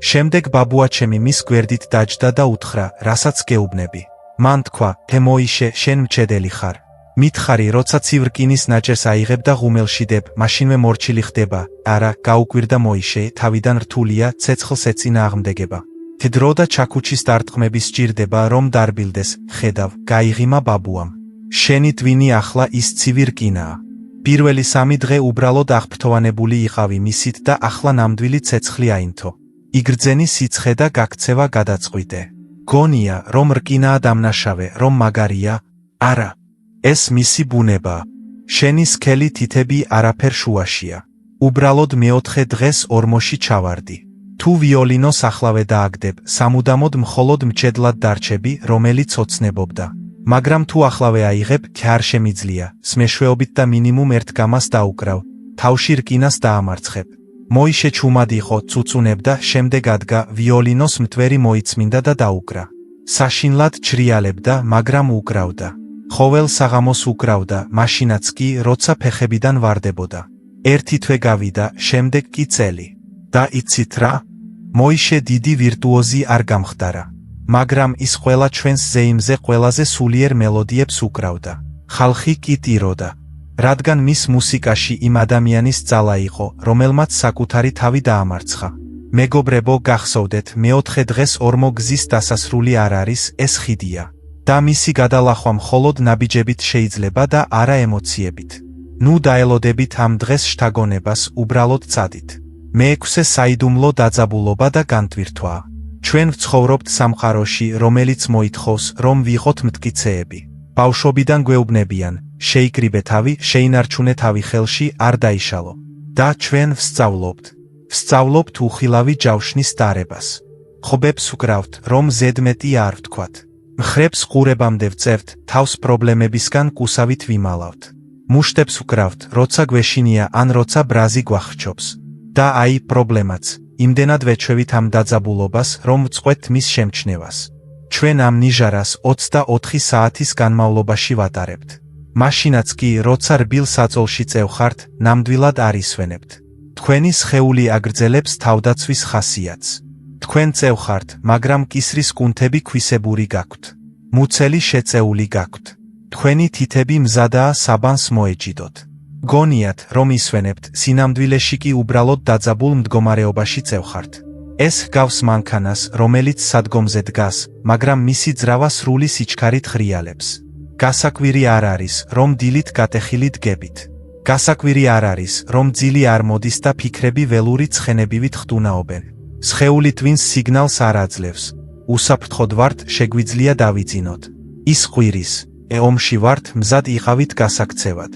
შემდეგ ბაბუაჩემი მის გვერდით დაჯდა და უთხრა, რასაც გეუბნები. მან თქვა, "թե მოიშე, შენ მჭედელი ხარ. მითხარი, როცა ცივ რკინის ნაჭერს აიღებ და ღუმელში დებ, მაშინვე მორჩილი ხდება." "არა, გაუკვირდა მოიშე, თავიდან რთულია, ცეცხლს ეცინა აღმდეგება. թե დრო და ჩაქუჩის დარტყმების სჭირდება, რომ დარბილდეს, ხედავ." გაიღიმა ბაბუამ. "შენი ტვინი ახლა ის ცივი რკინაა. პირველი 3 დღე უბრალოდ აღფრთოვანებული იყავი მისით და ახლა ნამდვილი ცეცხლი აინთო. იგრძენი სიცხე და გაქცევა გადაწყვიტე. გონია, რომ რკინაა დამნაშავე, რომ მაგარია? არა. ეს მისი ბუნებაა. შენი სქელი თითები არაფერ შუაშია. უბრალოდ მეოთხე დღეს ორმოში ჩავარდი. თუ ვიოლინოს ახლავე დააგდებ, სამუდამოდ მხოლოდ მჭედლად დარჩები, რომელიც ოცნებობდა. მაგრამ თუ ახლავე აიღებ, არ შემიძლია, სმეშვეობით და მინიმუმ ერთ გამას დაუკრავ, თავში რკინას დაამარცხებ." მოიშე ჩუმად იყო, წუწუნებდა, შემდეგ ადგა, ვიოლინოს მტვერი მოიწმინდა და დაუკრა. საშინლად ჩრიალებდა, მაგრამ უკრავდა. ყოველ საღამოს უკრავდა, მაშინაც კი, როცა ფეხებიდან ვარდებოდა. ერთი თვე გავიდა, შემდეგ კი წელი. და იცით რა? მოიშე დიდი ვირტუოზი არ გამხდარა. მაგრამ ის ყველა ჩვენს ზეიმზე ყველაზე სულიერ მელოდიებს უკრავდა. ხალხი კი ტიროდა. რადგან მის მუსიკაში იმ ადამიანის ძალა იყო, რომელმაც საკუთარი თავი დაამარცხა. მეგობრებო, გახსოვდეთ, მეოთხე დღეს ორმო გზის დასასრული არ არის, ეს ხიდია. და მისი გადალახვა მხოლოდ ნაბიჯებით შეიძლება და არა ემოციებით. ნუ დაელოდებით ამ დღეს შთაგონებას, უბრალოდ წადით. მეექვსე საიდუმლო დაძაბულობა და განტვირთვა. ჩვენ ვცხოვრობთ სამყაროში, რომელიც მოითხოვს, რომ ვიყოთ მტკიცეები. ბავშვობიდან გვეუბნებიან, შეიკრიბე თავი, შეინარჩუნე თავი ხელში, არ დაიშალო. და ჩვენ ვსწავლობთ. ვსწავლობთ უხილავი ჯავშნის დარებას. ხობებს ვკრავთ, რომ ზედმეტი არ ვთქვათ. მხრებს ყურებამდე ვწერთ, თავს პრობლემებისგან კუსავით ვიმალავთ. მუშტებს ვკრავთ, როცა გვეშინია ან როცა ბრაზი გვახრჩობს. და აი პრობლემაც, იმდენად ვეჩვევით ამ დაძაბულობას, რომ ვწყვეტთ მის შემჩნევას. ჩვენ ამ ნიჟარას 24 საათის განმავლობაში ვატარებთ. მაშინაც კი, როცა რბილ საწოლში წევხართ, ნამდვილად არ ისვენებთ. თქვენი სხეული აგრძელებს თავდაცვის ხასიათს. თქვენ წევხართ, მაგრამ კისრის კუნთები ქვისებური გაქვთ. მუცელი შეწეული გაქვთ. თქვენი თითები მზადაა საბანს მოეჯიდოთ. გონიათ, რომ ისვენებთ, სინამდვილეში კი უბრალოდ დაძაბულ მდგომარეობაში წევხართ. ეს ჰგავს მანქანას, რომელიც სადგომზე დგას, მაგრამ მისი ძრავა სრული სიჩქარით ხრიალებს. გასაკვირი არ არის, რომ დილით გატეხილი დგებით. გასაკვირი არ არის, რომ ძილი არ მოდის და ფიქრები ველური ცხენებივით ხტუნაობენ. სხეული ტვინს სიგნალს არ აძლევს. უსაფრთხოდ ვართ, შეგვიძლია დავიძინოთ. ის ყვირის, ომში ვართ, მზად იყავით გასაქცევად.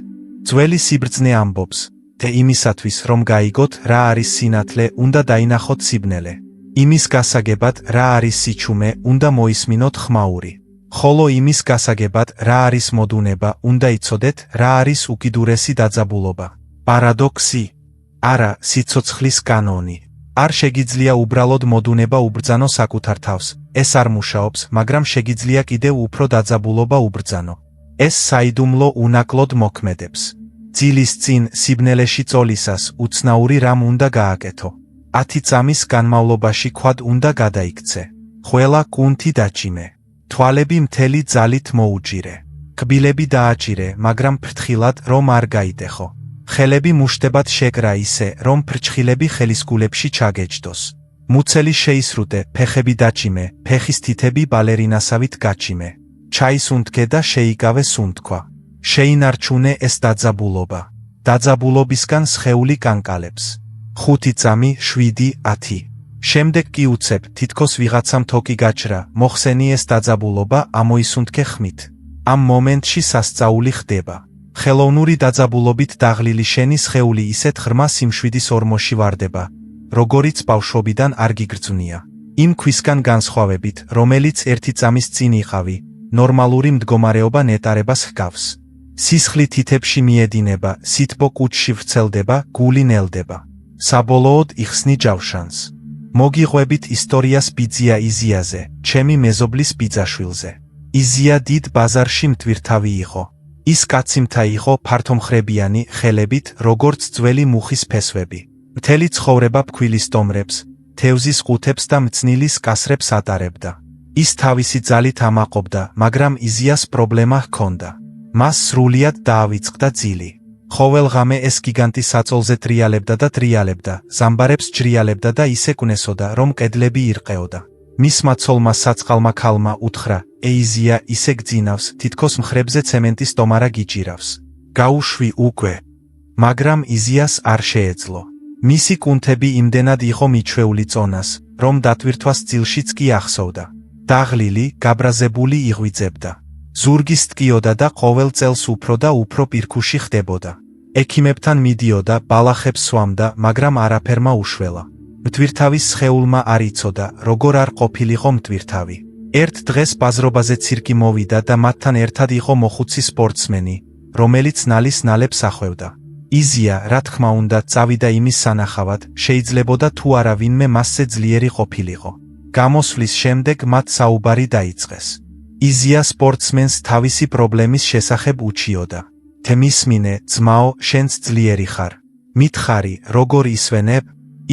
ძველი სიბრძნე ამბობს, թե იმისათვის, რომ გაიგოთ, რა არის სინათლე, უნდა დაინახოთ სიბნელე. იმის გასაგებად, რა არის სიჩუმე, უნდა მოისმინოთ ხმაური. ხოლო იმის გასაგებად, რა არის მოდუნება, უნდა იცოდეთ, რა არის უკიდურესი დაძაბულობა. პარადოქსი? არა, სიცოცხლის კანონი. არ შეგიძლია უბრალოდ მოდუნება უბრძანო საკუთარ თავს, ეს არ მუშაობს, მაგრამ შეგიძლია კიდევ უფრო დაძაბულობა უბრძანო. ეს საიდუმლო უნაკლოდ მოქმედებს. ძილის წინ, სიბნელეში წოლისას, უცნაური რამ უნდა გააკეთო. 10 წამის განმავლობაში ქვად უნდა გადაიქცე. ყველა კუნთი დაჭიმე. თვალები მთელი ძალით მოუჭირე. კბილები დააჭირე, მაგრამ ფრთხილად, რომ არ გაიტეხო. ხელები მუშტებად შეკრა ისე, რომ ფრჩხილები ხელისგულებში ჩაგეჯდოს. მუცელი შეისრუტე, ფეხები დაჭიმე, ფეხის თითები ბალერინასავით გაჭიმე. ჩაის უნთქე და შეიკავე სუნთქვა. შეინარჩუნე ეს დაძაბულობა. დაძაბულობისგან სხეული კანკალებს. 5 წამი, 7, 10. შემდეგ კი უცებ, თითქოს ვიღაცამ თოკი გაჭრა, მოხსენი ეს დაძაბულობა, ამოისუნთქე ხმით. ამ მომენტში სასწაული ხდება. ხელოვნური დაძაბულობით დაღლილი შენი სხეული ისეთ ღრმა სიმშვიდის ორმოში ვარდება, როგორიც ბავშვობიდან არ გიგრძვნია. იმ ქვისგან განსხვავებით, რომელიც ერთი წამის წინ იყავი, ნორმალური მდგომარეობა ნეტარებას ჰგავს. სისხლი თითებში მიედინება, სითბო კუჭში ვრცელდება, გული ნელდება. საბოლოოდ იხსნი ჯავშანს. მოგიყვებით ისტორიას ბიძია იზიაზე, ჩემი მეზობლის ბიძაშვილზე. იზია დიდ ბაზარში მტვირთავი იყო. ის კაციმთა იყო ფართომხრებიანი ხელებით, როგორც ძველი მუხის ფესვები. მთელი ცხოვრება ფქვილის სტომრებს, თევზის ყუთებს და მწნილის კასრებს ატარებდა. ის თავისი ძალით ამაყობდა, მაგრამ იზიას პრობლემა ჰქონდა. მას სრულიად დაავიწყდა ძილი. ყოველღამე ეს გიგანტი საწოლზე ტრიალებდა, ზამბარებს ჯრიალებდა და ისე კვნესოდა, რომ კედლები ირყეოდა. მისმა ცოლმა საწყალმა ქალმა უთხრა, იზია ისე გძინავს, თითქოს მხრებზე ცემენტის ტომარა გიჭირავს. გაუშვი უკვე. მაგრამ იზიას არ შეეძლო. მისი კუნთები იმდენად იყო მიჩვეული წონას, რომ დატვირთვას ძილშიც კი ახსოვდა. დაღლილი, გაბრაზებული იღვიძებდა. ზურგის ტკიოდა და ყოველ წელს უფრო და უფრო პირქუში ხდებოდა. ექიმებთან მიდიოდა, ბალახებს სვამდა, მაგრამ არაფერმა უშველა. მტვირთავის სხეულმა არ იცოდა, როგორ არ ყოფილიყო მტვირთავი. ერთ დღეს ბაზრობაზე ცირკი მოვიდა და მათთან ერთად იყო მოხუცი სპორტსმენი, რომელიც ნალის ნალებს ახვევდა. იზია, რა თქმა უნდა, წავიდა იმის სანახავად, შეიძლებოდა თუ არა ვინმე მასზე ძლიერი ყოფილიყო. გამოსვლის შემდეგ მათ საუბარი დაიწყეს. იზია სპორტსმენს თავისი პრობლემის შესახებ უჩიოდა. თემისმინე, ძმაო, შენც ძლიერი ხარ. მითხარი, როგორ ისვენებ?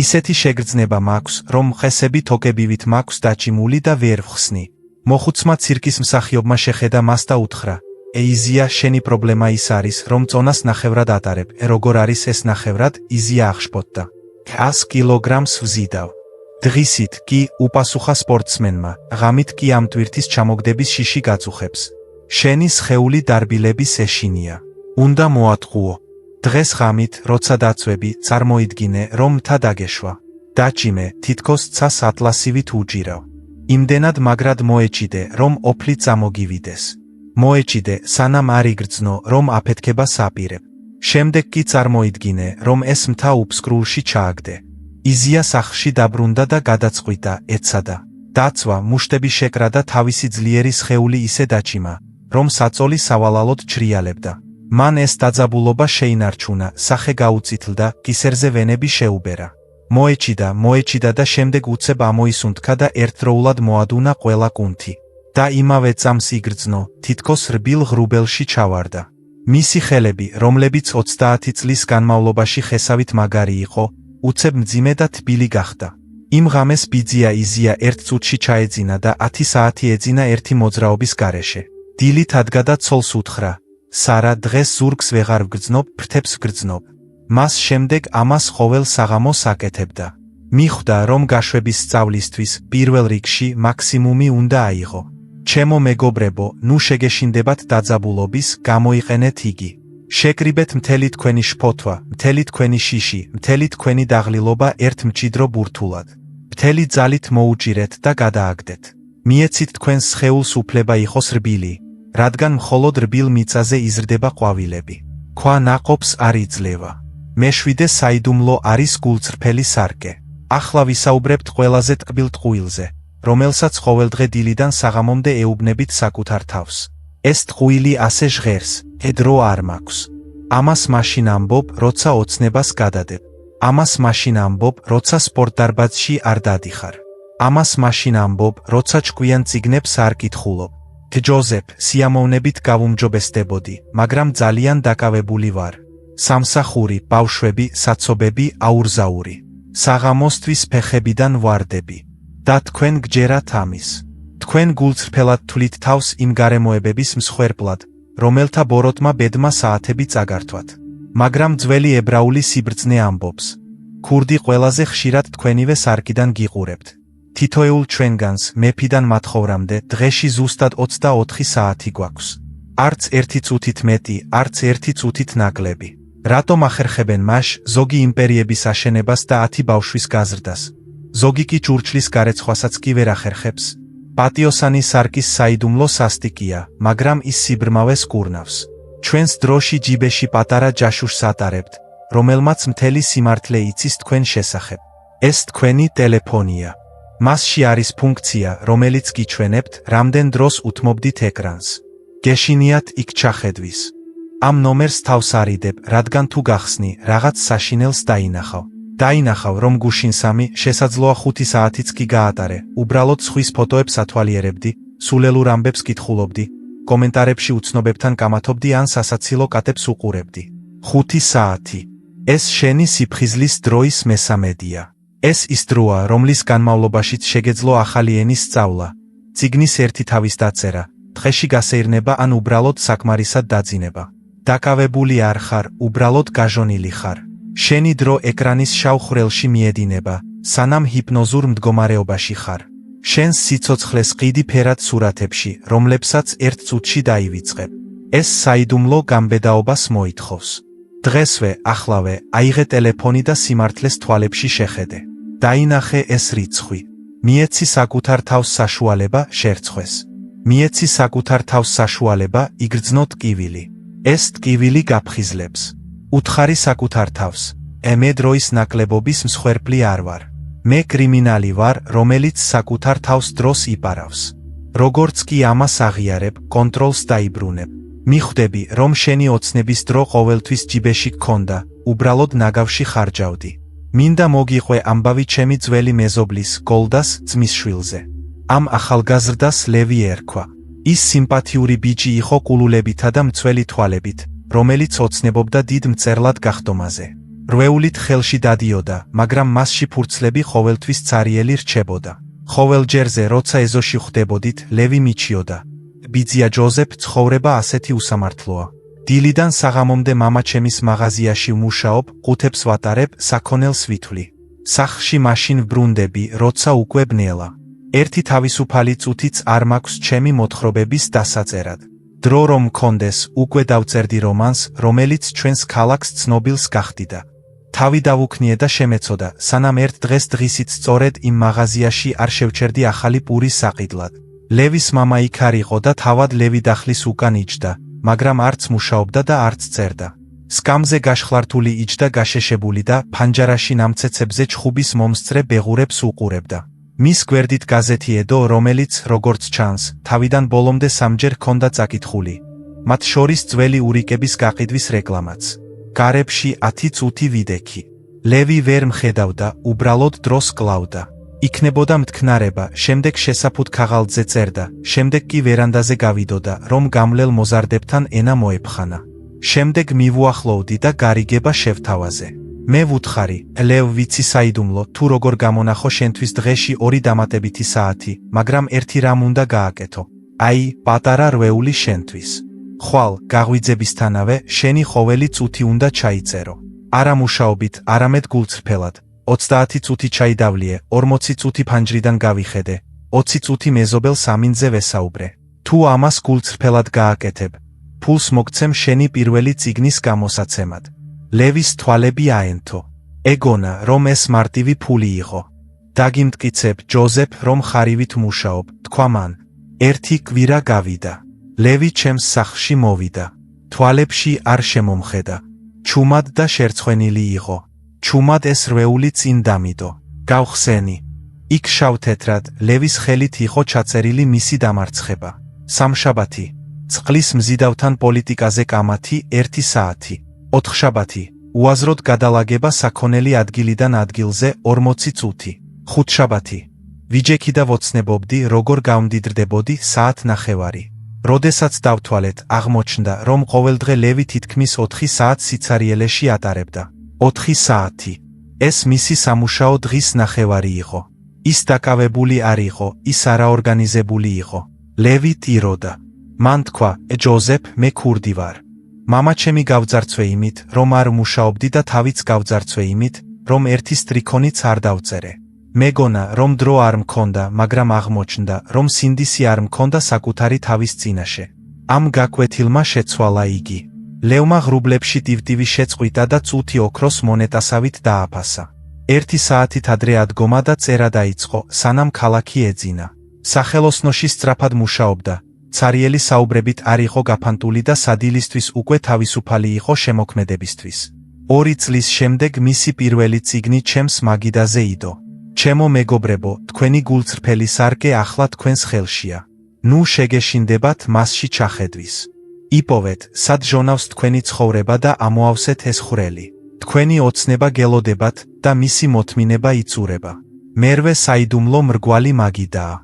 ისეთი შეგრძნება მაქვს, რომ ხესები თოკებივით მაქვს დაჭიმული და ვერ ვხსნი. მოხუცმა ცირკის მსახიობმა შეხედა მას და უთხრა, იზია, შენი პრობლემა ის არის, რომ წონას ნახევრად ატარებ. როგორ არის ეს ნახევრად? იზია აღშფოთდა. 100 კილოგრამს ვზიდავ. დღისით კი, უპასუხა სპორტსმენმა, ღამით კი ამ ტვირთის ჩამოგდების შიში გაწუხებს. შენი სხეული დარბილების ეშინია. უნდა მოატყუო. დღეს ღამით, როცა დაწვევი, წარმოიდგინე, რომ მთა დაგეშვა. დაჭიმე, თითქოს ცას ატლასივით უჭირავ. იმდენად მაგრად მოეჭიდე, რომ ოფლი წამოგივიდეს. მოეჭიდე, სანამ არ იგრძნო, რომ აფეთქება საპირებ. შემდეგ კი წარმოიდგინე, რომ ეს მთა უფსკრულში ჩააგდე. იზია სახლში დაბრუნდა და გადაწყვიტა, ეცადა. დაცვა, მუშტები შეკრა და თავისი ძლიერი სხეული ისე დაჭიმა, რომ საწოლი სავალალოდ ჩრიალებდა. მან ეს დაძაბულობა შეინარჩუნა, სახე გაუწითლდა, კისერზე ვენები შეუბერა. მოეჭიდა და შემდეგ უცებ ამოისუნთქა და ერთდროულად მოადუნა ყველა კუნთი. და იმავე წამს იგრძნო, თითქოს რბილ ღრუბელში ჩავარდა. მისი ხელები, რომლებიც 30 წლის განმავლობაში ხესავით მაგარი იყო, უცებ მძიმე და თბილი გახდა. იმ ღამეს ბიძია იზია ერთ წუთში ჩაეძინა და 10 საათი ეძინა ერთი მოძრაობის გარეშე. დილით ადგა და ცოლს უთხრა, სარა, დღეს ზურგს ვეღარ ვგრძნობ, ფრთებს ვგრძნობ. მას შემდეგ ამას ყოველ საღამოს აკეთებდა. მიხვდა, რომ გაშვების სწავლისთვის პირველ რიგში მაქსიმუმი უნდა აიღო. ჩემო მეგობრებო, ნუ შეგეშინდებათ დაძაბულობის, გამოიყენეთ იგი. შეკრიბეთ მთელი თქვენი შფოთვა, მთელი თქვენი შიში, მთელი თქვენი დაღლილობა ერთ მჭიდრო ბურთულად. მთელი ძალით მოუჭირეთ და გადააგდეთ. მიეცით თქვენს სხეულს უფლება იყოს რბილი, რადგან მხოლოდ რბილ მიწაზე იზრდება ყვავილები. ქვა ნაყოფს არ იძლევა. მეშვიდე საიდუმლო არის გულწრფელი სარკე. ახლა ვისაუბრებთ ყველაზე ტკბილ ტყუილზე, რომელსაც ყოველდღე დილიდან საღამომდე ეუბნებით საკუთარ თავს. ეს ტყუილი ასე ჟღერს, დრო არ მაქვს. ამას მაშინ ამბობ, როცა ოცნებას გადადებ. ამას მაშინ ამბობ, როცა სპორტდარბაზში არ დადიხარ. ამას მაშინ ამბობ, როცა ჭკვიან წიგნებს არ კითხულობ. ჯოზეფ, სიამოვნებით გავუმჯობესდებოდი, მაგრამ ძალიან დაკავებული ვარ. სამსახური, ბავშვები, საცობები, აურზაური. საღამოსთვის ფეხებიდან ვარდები. და თქვენ გჯერათ ამის. თქვენ გულწრფელად თვლით თავს იმ გარემოებების მსხვერპლად, რომელთა ბოროტმა ბედმა საათები წაგართვათ. მაგრამ ძველი ებრაული სიბრძნე ამბობს, ქურდი ყველაზე ხშირად თქვენივე სარკიდან გიყურებთ. თითოეულ ჩვენგანს, მეფიდან მათხოვრამდე, დღეში ზუსტად 24 საათი გვაქვს. არც ერთი წუთით მეტი, არც ერთი წუთით ნაკლები. რატომ ახერხებენ მას ზოგი იმპერიების აშენებას და 10 ბავშვის გაზრდას? ზოგი კი ჭურჭლის გარეცხვასაც კი ვერ ახერხებს. პატიოსანი სარკის საიდუმლო სასტიკია, მაგრამ ის სიბრმავეს კურნავს. ჩვენს დროში ჯიბეში პატარა ჯაშუშს ატარებთ, რომელმაც მთელი სიმართლე იცის თქვენ შესახებ. ეს თქვენი ტელეფონია. მასში არის ფუნქცია, რომელიც გიჩვენებთ, რამდენ დროს უთმობდით ეკრანს. გეშინიათ იქ ჩახედვის. ამ ნომერს თავს არიდებ, რადგან თუ გახსნი, რაღაც საშინელს დაინახავ, რომ გუშინსამი, შესაძლოა 5 საათიც კი გაატარე, უბრალოდ სხვის ფოტოებს ათვალიერებდი, სულელურ ამბებს კითხულობდი, კომენტარებში უცნობებთან კამათობდი ან სასაცილო კატებს უყურებდი. 5 საათი. ეს შენი სიფხიზლის დროის მესამედია. ეს ის დროა, რომლის განმავლობაშიც შეგეძლო ახალი ენის სწავლა, წიგნის ერთი თავის დაწერა, დღეში გასეირნება ან უბრალოდ საკმარისად დაძინება. დაკავებული არ ხარ, უბრალოდ გაჟონილი ხარ. შენი დრო ეკრანის შავ ხვრელში მიედინება, სანამ ჰიპნოზურ მდგომარეობაში ხარ. შენს სიცოცხლეს ყიდი ფერად სურათებში, რომლებსაც 1 წუთში დაივიწყებ. ეს საიდუმლო გამბედაობას მოითხოვს. დღესვე, ახლავე, აიღე ტელეფონი და სიმართლეს თვალებში შეხედე. დაინახე ეს რიცხვი. მიეცი საკუთარ თავს საშუალება შერცხვეს. მიეცი საკუთარ თავს საშუალება იგრძნო ტკივილი. ეს ტკივილი გაფხიზლებს. უთხარი საკუთარ თავს. მე დროის ნაკლებობის მსხვერპლი არ ვარ. მე კრიმინალი ვარ, რომელიც საკუთარ თავს დროს იპარავს. როგორც კი ამას აღიარებ, კონტროლს დაიბრუნებ. მიხვდები, რომ შენი ოცნების დრო ყოველთვის ჯიბეში გქონდა, უბრალოდ ნაგავში ხარჯავდი. მინდა მოგიყვე ამბავი ჩემი ძველი მეზობლის, გოლდას, ძმის შვილზე. ამ ახალგაზრდას ლევი ერქვა. ის სიმპათიური ბიჭი იყო ყულულებითა და მცველი თვალებით, რომელიც ოცნებობდა დიდ მწერლად გახდომაზე. რვეულით ხელში დადიოდა, მაგრამ მასში ფურცლები ყოველთვის цаრიელი რჩებოდა. ყოველჯერზე, როცა ეზოში ხვდებოდით, ლევი მიჩიოდა. ბიძია ჯოზეფ, ცხოვრება ასეთი უსამართლოა. დილიდან საღამომდე მამაჩემის მაღაზიაში ვმუშაობ, ყუთებს ვატარებ, საქონელს ვითვლი. სახლში მაშინ ვბრუნდები, როცა უკვე ბნელა. ერთი თავისუფალი წუთიც არ მაქვს ჩემი მოთხრობების დასაწერად. დრო რომ მქონდეს, უკვე დავწერდი რომანს, რომელიც ჩვენს ქალაქს ცნობილს გახდიდა. თავი დავუქნიე და შემეცოდა, სანამ ერთ დღეს დღისით სწორედ იმ მაღაზიაში არ შევჩერდი ახალი პურის საყიდლად. ლევის მამა იქ არ იყო და თავად ლევი დახლის უკან იჯდა, მაგრამ არც მუშაობდა და არც წერდა. სკამზე გაშხლართული იჯდა გაშეშებული და ფანჯარაში ნამცეცებზე ჩხუბის მომსწრე ბეღურებს უყურებდა. მის გვერდით გაზეთი ედო, რომელიც, როგორც ჩანს, თავიდან ბოლომდე 3-ჯერ ჰქონდა წაკითხული. მათ შორის ძველი ურიკების გაყიდვის რეკლამაც. გარებში 10 წუთი ვიდექი. ლევი ვერ მხედავდა, უბრალოდ დროს კლავდა. იქნებოდა მტკნარება, შემდეგ შესაფუთ ქაღალდზე წერდა, შემდეგ კი ვერანდაზე გავიდოდა, რომ გამლელ მოზარდებთან ენა მოეფხანა. შემდეგ მივუახლოვდი და გარიგება შევთავაზე. მე ვუთხარი, ლევ, ვიცი საიდუმლო, თუ როგორ გამონახო შენთვის დღეში 2 დამატებითი საათი, მაგრამ ერთი რამ უნდა გააკეთო. აი, პატარა რვეული შენთვის. ხვალ, გაღვიძებისთანავე, შენი ყოველი წუთი უნდა ჩაიწერო. არა მუშაობით, არამედ გულწრფელად. 30 წუთი ჩაიდავლიე, 40 წუთი ფანჯრიდან გავიხედე, 20 წუთი მეზობელ სამინძზე ვესაუბრე. თუ ამას გულწრფელად გააკეთებ, ფულს მოგცემ შენი პირველი წიგნის გამოსაცემად. ლევის თვალები აენთო. ეგონა, რომ ეს მარტივი ფული იყო. დაგიმტკიცებ, ჯოზეფ, რომ ხარივით მუშაობ, თქვა მან. ერთი კვირა გავიდა. ლევი ჩემს სახლში მოვიდა. თვალებში არ შემომხედა. ჩუმად და შერცხვენილი იყო. ჩუმად ეს რვეული წინ დამიდო. გავხსენი. იქ შავ-თეთრად, ლევის ხელით იყო ჩაწერილი მისი დამარცხება. სამშაბათი. წყლის მზიდავთან პოლიტიკაზე კამათი 1 საათი. 4 შაბათი. უაზროდ გადალაგება საქონელი ადგილიდან ადგილზე 40 წუთი. 5 შაბათი. ვიჯექი და ვოცნებობდი, როგორ გავმდიდრდებოდი საათნახევარი. როდესაც დავთვალეთ, აღმოჩნდა, რომ ყოველდღე ლევი თითქმის 4 საათს სიცარიელეში ატარებდა. 4 საათი. ეს მისი სამუშაო დღის ნახევარი იყო. ის დაკავებული არ იყო, ის არაორგანიზებული იყო. ლევი ტიროდა. მან თქვა, ჯოზეფ, მე ქურდი ვარ. მამაჩემი გავძარცვე იმით, რომ არ მუშაობდი და თავიც გავძარცვე იმით, რომ ერთი სტრიქონიც არ დავწერე. მეგონა, რომ დრო არ მქონდა, მაგრამ აღმოჩნდა, რომ სინდისი არ მქონდა საკუთარი თავის წინაშე. ამ გაკვეთილმა შეცვალა იგი. ლევმა ღრუბლებში ტივტივი შეწყვიტა და წუთი ოქროს მონეტასავით დააფასა. 1 საათით ადრე ადგომა და წერა დაიწყო, სანამ ქალაქი ეძინა. სახელოსნოში სწრაფად მუშაობდა. цаრიელი საუბრებით არ იყო გაფანტული და სადილისთვის უკვე თავისუფალი იყო შემოქმედებისთვის. 2 წლის შემდეგ მისი პირველი წიგნი ჩემს მაგიდაზე იდო. ჩემო მეგობრებო, თქვენი გულწრფელი სარკე ახლა თქვენს ხელშია. ნუ შეგეშინდებათ მასში ჩახედვის. იპოვეთ, სად ჟონავს თქვენი ცხოვრება და ამოავსეთ ეს ხვრელი. თქვენი ოცნება გელოდებათ და მისი მოთმინება იწურება. მერვე საიდუმლო მრგვალი მაგიდაა.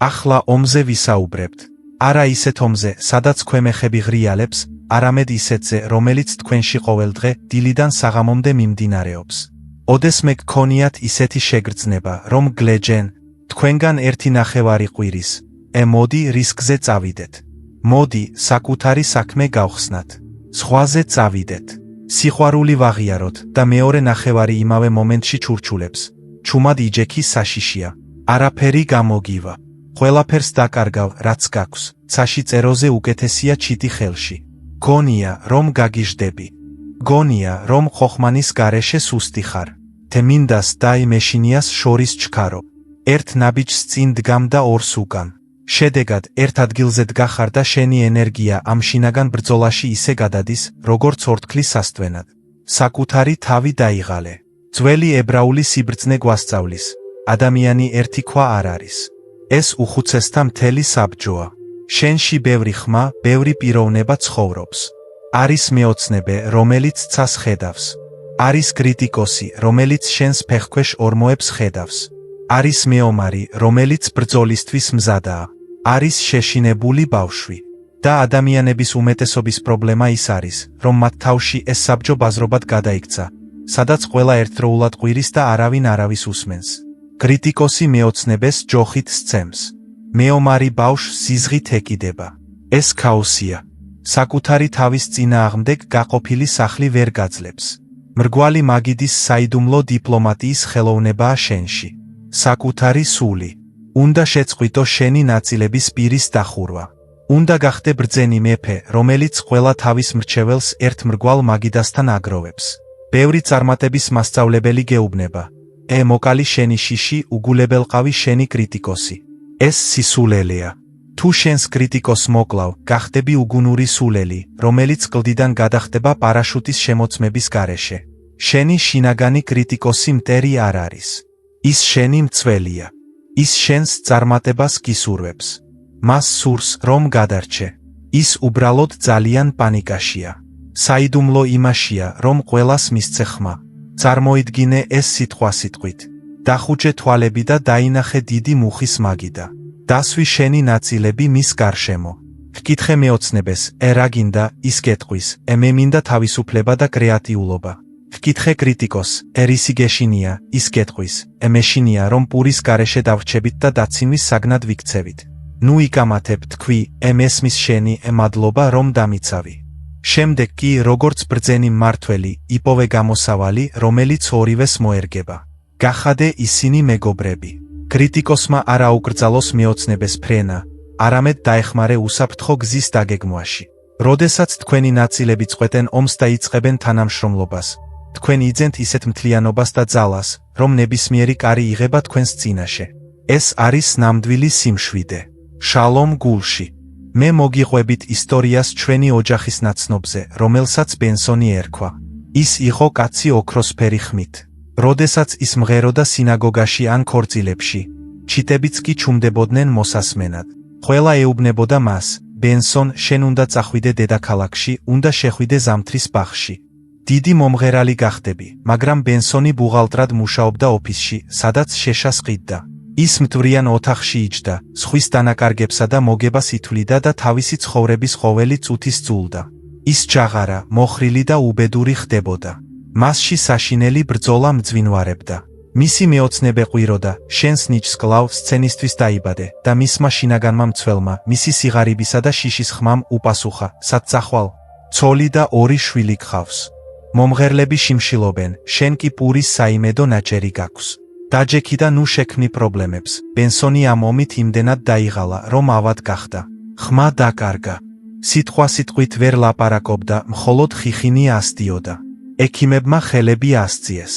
ახლა ომზე ვისაუბრებთ. არა ისეთ ომზე, სადაც ქვემეხები ღრიალებს, არამედ ისეთზე, რომელიც თქვენში ყოველდღე დილიდან საღამომდე მიმდინარეობს. ოდესმე გქონიათ ისეთი შეგრძნება, რომ გლეჯენ, თქვენგან 1.5 ყვირის. მოდი რისკზე წავიდეთ. მოდი საკუთარი საქმე გავხსნათ. ზღვაზე წავიდეთ. სიყვარული ვაღიაროთ და მეორე ნახევარი იმავე მომენტში ჩურჩულებს. ჩუმად იჯექი საშიშია. არაფერი გამოგივა. ყველაფერს დაკარგავ, რაც გაქვს. ცაში წეროზე უკეთესია ჩიტი ხელში. გონია, რომ გაგიჟდები. გონია, რომ ხოხმანის გარეშე სუსტი ხარ. թե მინდას და მეშინიას შორის ჩქარო. ერთ ნაბიჯს წინ დგამ და ორს უგან. შედეგად ერთ ადგილზე დგახარ და შენი ენერგია ამ შინაგან ბრძოლაში ისე გადადის, როგორც ორთქლის სასტვენად. საკუთარი თავი დაიღალე. ძველი ებრაული სიბრძნე გვასწავლის. ადამიანი ერთი ქვა არ არის. ეს უხუცესთა მთელი საბჯოა. შენში ბევრი ხმა, ბევრი პიროვნება ცხოვრობს. არის მეოცნებე, რომელიც ცას ხედავს. არის კრიტიკოსი, რომელიც შენს ფეხქვეშ ორმოებს ხედავს. არის მეომარი, რომელიც ბრძოლისთვის მზადაა. არის შეშინებული ბავშვი. და ადამიანების უმეტესობის პრობლემა ის არის, რომ მათ თავში ეს საბჯო ბაზრობად გადაიქცა, სადაც ყველა ერთდროულად ყვირის და არავინ არავის უსმენს. კრიტიკოსი მეოცნებეს ჯოხით სცემს. მეომარი ბავშვს სიზღით ეკიდება. ეს ქაოსია. საკუთარი თავის წინააღმდეგ გაყოფილი სახლი ვერ გაძლებს. მრგვალი მაგიდის საიდუმლო დიპლომატიის ხელოვნებაა შენში. საკუთარი სული. უნდა შეწყვიტო შენი ნაწილების პირის დახურვა. უნდა გახდე ბრძენი მეფე, რომელიც ყველა თავის მრჩეველს ერთ მრგვალ მაგიდასთან აგროვებს. ბევრი წარმატების მასწავლებელი გეუბნება. მოკალი შენი შიში, უგულებელყავი შენი კრიტიკოსი. ეს სისულელეა. თუ შენს კრიტიკოს მოკლავ, გახდები უგუნური სულელი, რომელიც კლდიდან გადახდება პარაშუტის შემოწმების გარეშე. შენი შინაგანი კრიტიკოსი მტერი არ არის. ის შენი მცველია. ის შენს წარმატებას გისურვებს. მას სურს, რომ გადარჩე. ის უბრალოდ ძალიან პანიკაშია. საიდუმლო იმაშია, რომ ყველას მისცე ხმა. წარმოიდგინე ეს სიტყვა სიტყვით. დახუჭე თვალები და დაინახე დიდი მუხის მაგიდა. დასვი შენი ნაწილები მის გარშემო. გკითხე მეოცნებეს, რა გინდა, ის გეტყვის, მე მინდა თავისუფლება და კრეატიულობა. გკითხე კრიტიკოს, რისი გეშინია, ის გეტყვის, მეშინია, რომ პურის გარეშე დავრჩებით და დაცინვის საგნად ვიქცევით. ნუ იკამათებ, თქვი, მესმის შენი, მადლობა, რომ დამიცავი. შემდეგ კი, როგორც ბრძენი მმართველი, იპოვე გამოსავალი, რომელიც ორივეს მოერგება. გახადე ისინი მეგობრები. კრიტიკოსმა არ აუკრძალოს მეოცნებეს ფრენა, არამედ დაეხმარე უსაფრთხო გზის დაგეგმვაში. როდესაც თქვენი ნაწილები წყვეტენ ომს და იწყებენ თანამშრომლობას, თქვენ იძენთ ისეთ მთლიანობას და ძალას, რომ ნებისმიერი კარი იღება თქვენს წინაშე. ეს არის ნამდვილი სიმშვიდე. შალომ გულში. მე მოგიყვებით ისტორიას ჩვენი ოჯახის ნაცნობზე, რომელსაც ბენსონი ერქვა. ის იყო კაცი ოქროსფერი ხმით. როდესაც ის მღეროდა სინაგოგაში ან ქორწილებში, ჩიტებიც კი ჩუმდებოდნენ მოსასმენად. ყველა ეუბნებოდა მას, ბენსონ, შენ უნდა წახვიდე დედაქალაქში, უნდა შეხვიდე ზამთრის ბაღში. დიდი მომღერალი გახდები, მაგრამ ბენსონი ბუღალტრად მუშაობდა ოფისში, სადაც შეშას ყიდდა. ის მტვრიან ოთახში იჯდა, ზღვის დანაკარგებსა და მოგებას ითვლიდა და თავისი ცხოვრების ყოველი წუთი სძულდა. ის ჯაღარა, მოხრილი და უბედური ხდებოდა. მასში საშინელი ბრძოლა მძვინვარებდა. მისი მეოცნებე ყვიროდა, შენს ნიჭს კლავ, სცენისტვის დაიბადე და მისმა შინაგანმა მცველმა, მისი სიღარიბისა და შიშის ხმამ უპასუხა, საწახვალ, ცოლი და 2 შვილი გყავს. მომღერლები შიმშილობენ, შენ კი პურის საიმედო ნაჭერი გაქვს. დაჯექი და ნუ შექმნი პრობლემებს. ბენსონი ამ ომით იმდენად დაიღალა, რომ ავად გახდა. ხმა დაკარგა. სიტყვა სიტყვით ვერ ლაპარაკობდა, მხოლოდ ხიხინი ასდიოდა. ექიმებმა ხელები ასწიეს.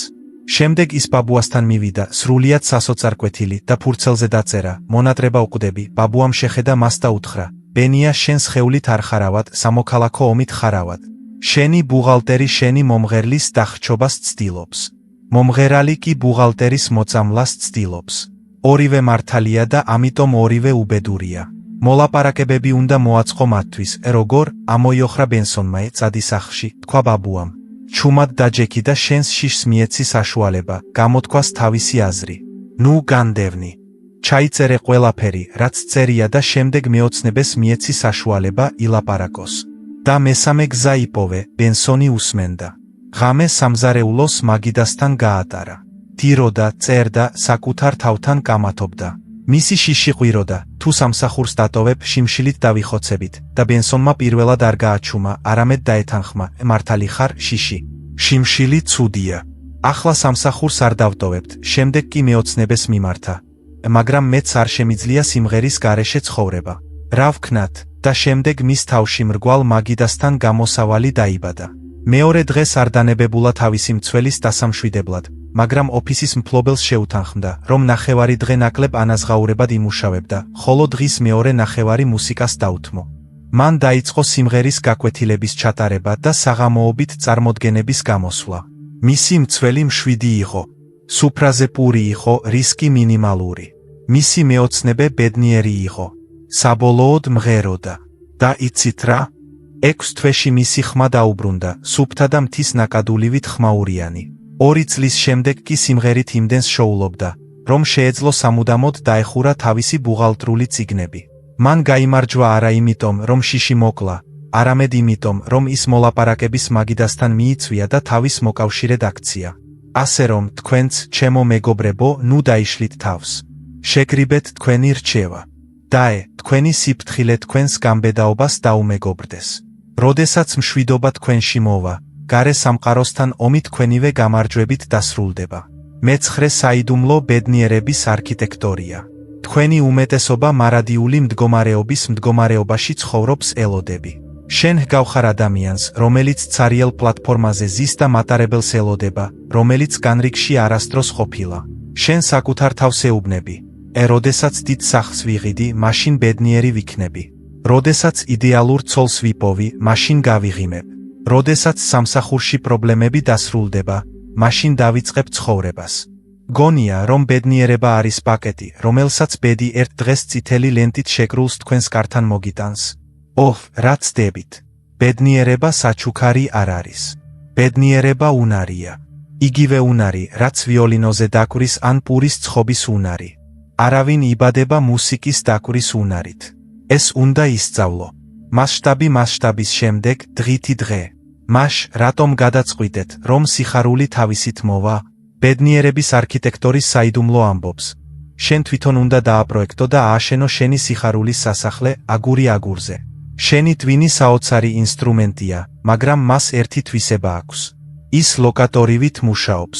შემდეგ ის ბაბუასთან მივიდა, სრულიად სასოწარკვეთილი და ფურცელზე დაწერა, მონატრება უყდები, ბაბუამ შეხედა მას და უთხრა, ბენია შენ სხეულით არ ხარავად, სამოქალაქო ომით ხარავად. შენი ბუღალტერი შენი მომღერლის დახჩობას ცდილობს. მომღერალი კი ბუღალტერის მოწამლას ცდილობს. ორივე მართალია და ამიტომ ორივე უბედურია. მოლაპარაკებები უნდა მოაწყო მათთვის, როგორ ამოიოხრა ბენსონმა წადი სახლში, თქვა ბაბუამ. ჩუმად დაჯექი და შენს შიშს მიეცი საშუალება, გამოთქვას თავისი აზრი. ნუ განდევნი. ჩაიწერე ყველაფერი, რაც წერია და შემდეგ მეოცნებას მიეცი საშუალება ილაპარაკოს. და მესამე გზა იპოვე, ბენსონი უსმენდა. ღამე სამზარეულოს მაგიდასთან გაატარა. დიროდა, წერდა, საკუთარ თავთან კამათობდა. მისი შიში ყვიროდა, თუ სამსახურს დატოვებ, შიმშილით დავიხოცებით და ბენსონმა პირველად არ გააჩუმა, არამედ დაეთანხმა, მართალი ხარ, შიში. შიმშილი ცუდია. ახლა სამსახურს არ დავტოვებთ, შემდეგ კი მეოცნებას მიმართა. მაგრამ მეც არ შემიძლია სიმღერის გარეშე ცხოვრება. რა ვქნათ? და შემდეგ მის თავში მრგვალ მაგიდასთან გამოსავალი დაიბადა. მეორე დღეს არ დანებებულა თავისი მცველის დასამშვიდებლად, მაგრამ ოფისის მფლობელს შეუთანხმდა, რომ ნახევარი დღე ნაკლებ ანაზღაურებად იმუშავებდა, ხოლო დღის მეორე ნახევარი მუსიკას დაუთმო. მან დაიწყო სიმღერის გაკვეთილების ჩატარება და საღამოობით წარმოდგენების გამოსვლა. მისი მცველი მშვიდი იყო. სუფრაზე პური იყო, რისკი მინიმალური. მისი მეოცნებე ბედნიერი იყო. საბოლოოდ მღეროდა. და იცით რა? 6 თვეში მისი ხმა დაუბრუნდა, სუფთა და მთის ნაკადულივით ხმაურიანი. 2 წლის შემდეგ კი სიმღერით იმდენს შოულობდა, რომ შეეძლო სამუდამოდ დაეხურა თავისი ბუღალტრული წიგნები. მან გაიმარჯვა არა იმიტომ, რომ შიში მოკლა, არამედ იმიტომ, რომ ის მოლაპარაკების მაგიდასთან მიიწვია და თავის მოკავშირედ აქცია. ასე რომ, თქვენც, ჩემო მეგობრებო, ნუ დაიშლით თავს. შეგრიბეთ თქვენი რჩევა. დაე, თქვენი სიფრთხილე თქვენს გამბედაობას დაუმეგობრდეს. როდესაც მშვიდობა თქვენში მოვა, გარე სამყაროსთან ომი თქვენივე გამარჯვებით დასრულდება. მეცხრე საიდუმლო ბედნიერების არქიტექტორია. თქვენი უმეტესობა მარადიული მდგომარეობის მდგომარეობაში ცხოვრობს ელოდები. შენ ჰგავხარ ადამიანს, რომელიც ცარიელ პლატფორმაზე ზის და მატარებელს ელოდება, რომელიც განრიგში არასდროს ყოფილა. შენ საკუთარ თავს ეუბნები. როდესაც დიდ სახლს ვიღიდი, მაშინ ბედნიერი ვიქნები. როდესაც იდეალურ ცოლს ვიპოვი, მაშინ გავიღიმებ. როდესაც სამსახურში პრობლემები დასრულდება, მაშინ დავიწყებ ცხოვრებას. გონია, რომ ბედნიერება არის პაკეტი, რომელსაც ბედი ერთ დღეს წითელი ლენტით შეკრულს თქვენს კართან მოგიტანს. ოჰ, რა ცდებით. ბედნიერება საჩუქარი არ არის. ბედნიერება უნარია. იგივე უნარი, რაც ვიოლინოზე დაკვრის ან პურის ცხობის უნარი. არავინ იბადება მუსიკის დაკვრის უნარით. ეს უნდა ისწავლო. მასშტაბის შემდეგ, დღითი დღე. მაშ, რატომ გადაწყვიტეთ, რომ სიხარული თავისით მოვა? ბედნიერების არქიტექტორის საიდუმლო ამბობს. შენ თვითონ უნდა დააპროექტო და ააშენო შენი სიხარულის სასახლე, აგური აგურზე. შენი ტვინი საოცარი ინსტრუმენტია, მაგრამ მას ერთი თვისება აქვს. ის ლოკატორივით მუშაობს.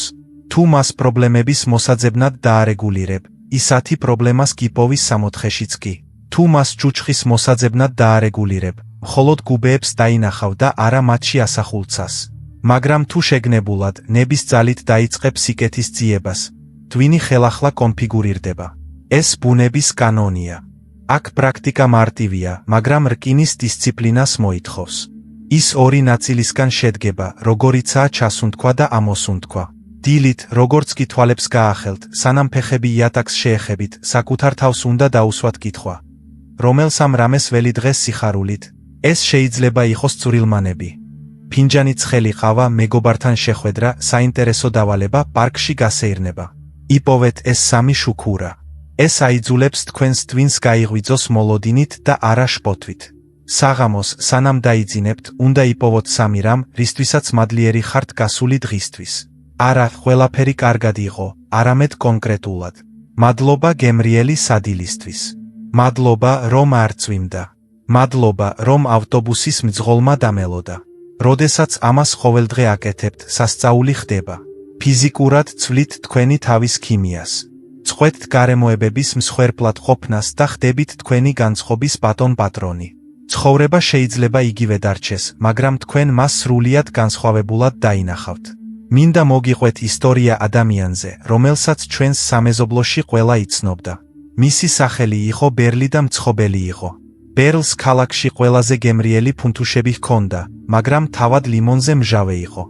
თუ მას პრობლემების მოსაძებნად დაარეგულირებ, ისათი პრობლემას გიპოვის სამოთხეშიც კი. თუ მას ჭუჭხის მოსაძებნად დაარეგულირებ, მხოლოდ გუბეებს დაინახავ და არა მათში ასახულცას. მაგრამ თუ შეგნებულად, ნების ძალით დაიწყებ სიკეთის ძიებას, ტვინი ხელახლა კონფიგურირდება. ეს ბუნების კანონია. აქ პრაქტიკა მარტივია, მაგრამ რკინის დისციპლინას მოითხოვს. ის ორი ნაწილისგან შედგება, როგორიცაა ჩასუნთქვა და ამოსუნთქვა. დილით, როგორც კი თვალებს გაახელთ, სანამ ფეხები იატაკს შეეხებით, საკუთარ თავს უნდა დაუსვათ კითხვა. რომელ სამ რამეს ველი დღეს სიხარულით? ეს შეიძლება იყოს წვრილმანები. ფინჯანი ცხელი ყავა, მეგობართან შეხვედრა, საინტერესო დავალება, პარკში გასეირნება. იპოვეთ ეს სამი შუქურა. ეს აიძულებს თქვენს ტვინს გაიღვიძოს მოლოდინით და არა შპოთვით. საღამოს, სანამ დაიძინებთ, უნდა იპოვოთ სამი რამ, რისთვისაც მადლიერი ხართ გასული დღისთვის. არა, ყველაფერი კარგად იყო, არამედ კონკრეტულად. მადლობა გემრიელი სადილისთვის. მადლობა, რომ არ წვიმდა. მადლობა, რომ ავტობუსის მძღოლმა დამელოდა. როდესაც ამას ყოველდღე აკეთებთ, სასწაული ხდება. ფიზიკურად ცვლით თქვენი თავის ქიმიას. წყვეტთ გარემოებების მსხვერპლად ყოფნას და ხდებით თქვენი განწყობის ბატონ-პატრონი. ცხოვრება შეიძლება იგივე დარჩეს, მაგრამ თქვენ მას სრულიად განსხვავებულად დაინახავთ. მინდა მოგიყვეთ ისტორია ადამიანზე, რომელსაც ჩვენს სამეზობლოში ყველა იცნობდა. მისი სახელი იყო ბერლი და მცხობელი იყო. ბერლს ქალაქში ყველაზე გემრიელი ფუნთუშები ჰქონდა, მაგრამ თავად ლიმონზე მჟავე იყო.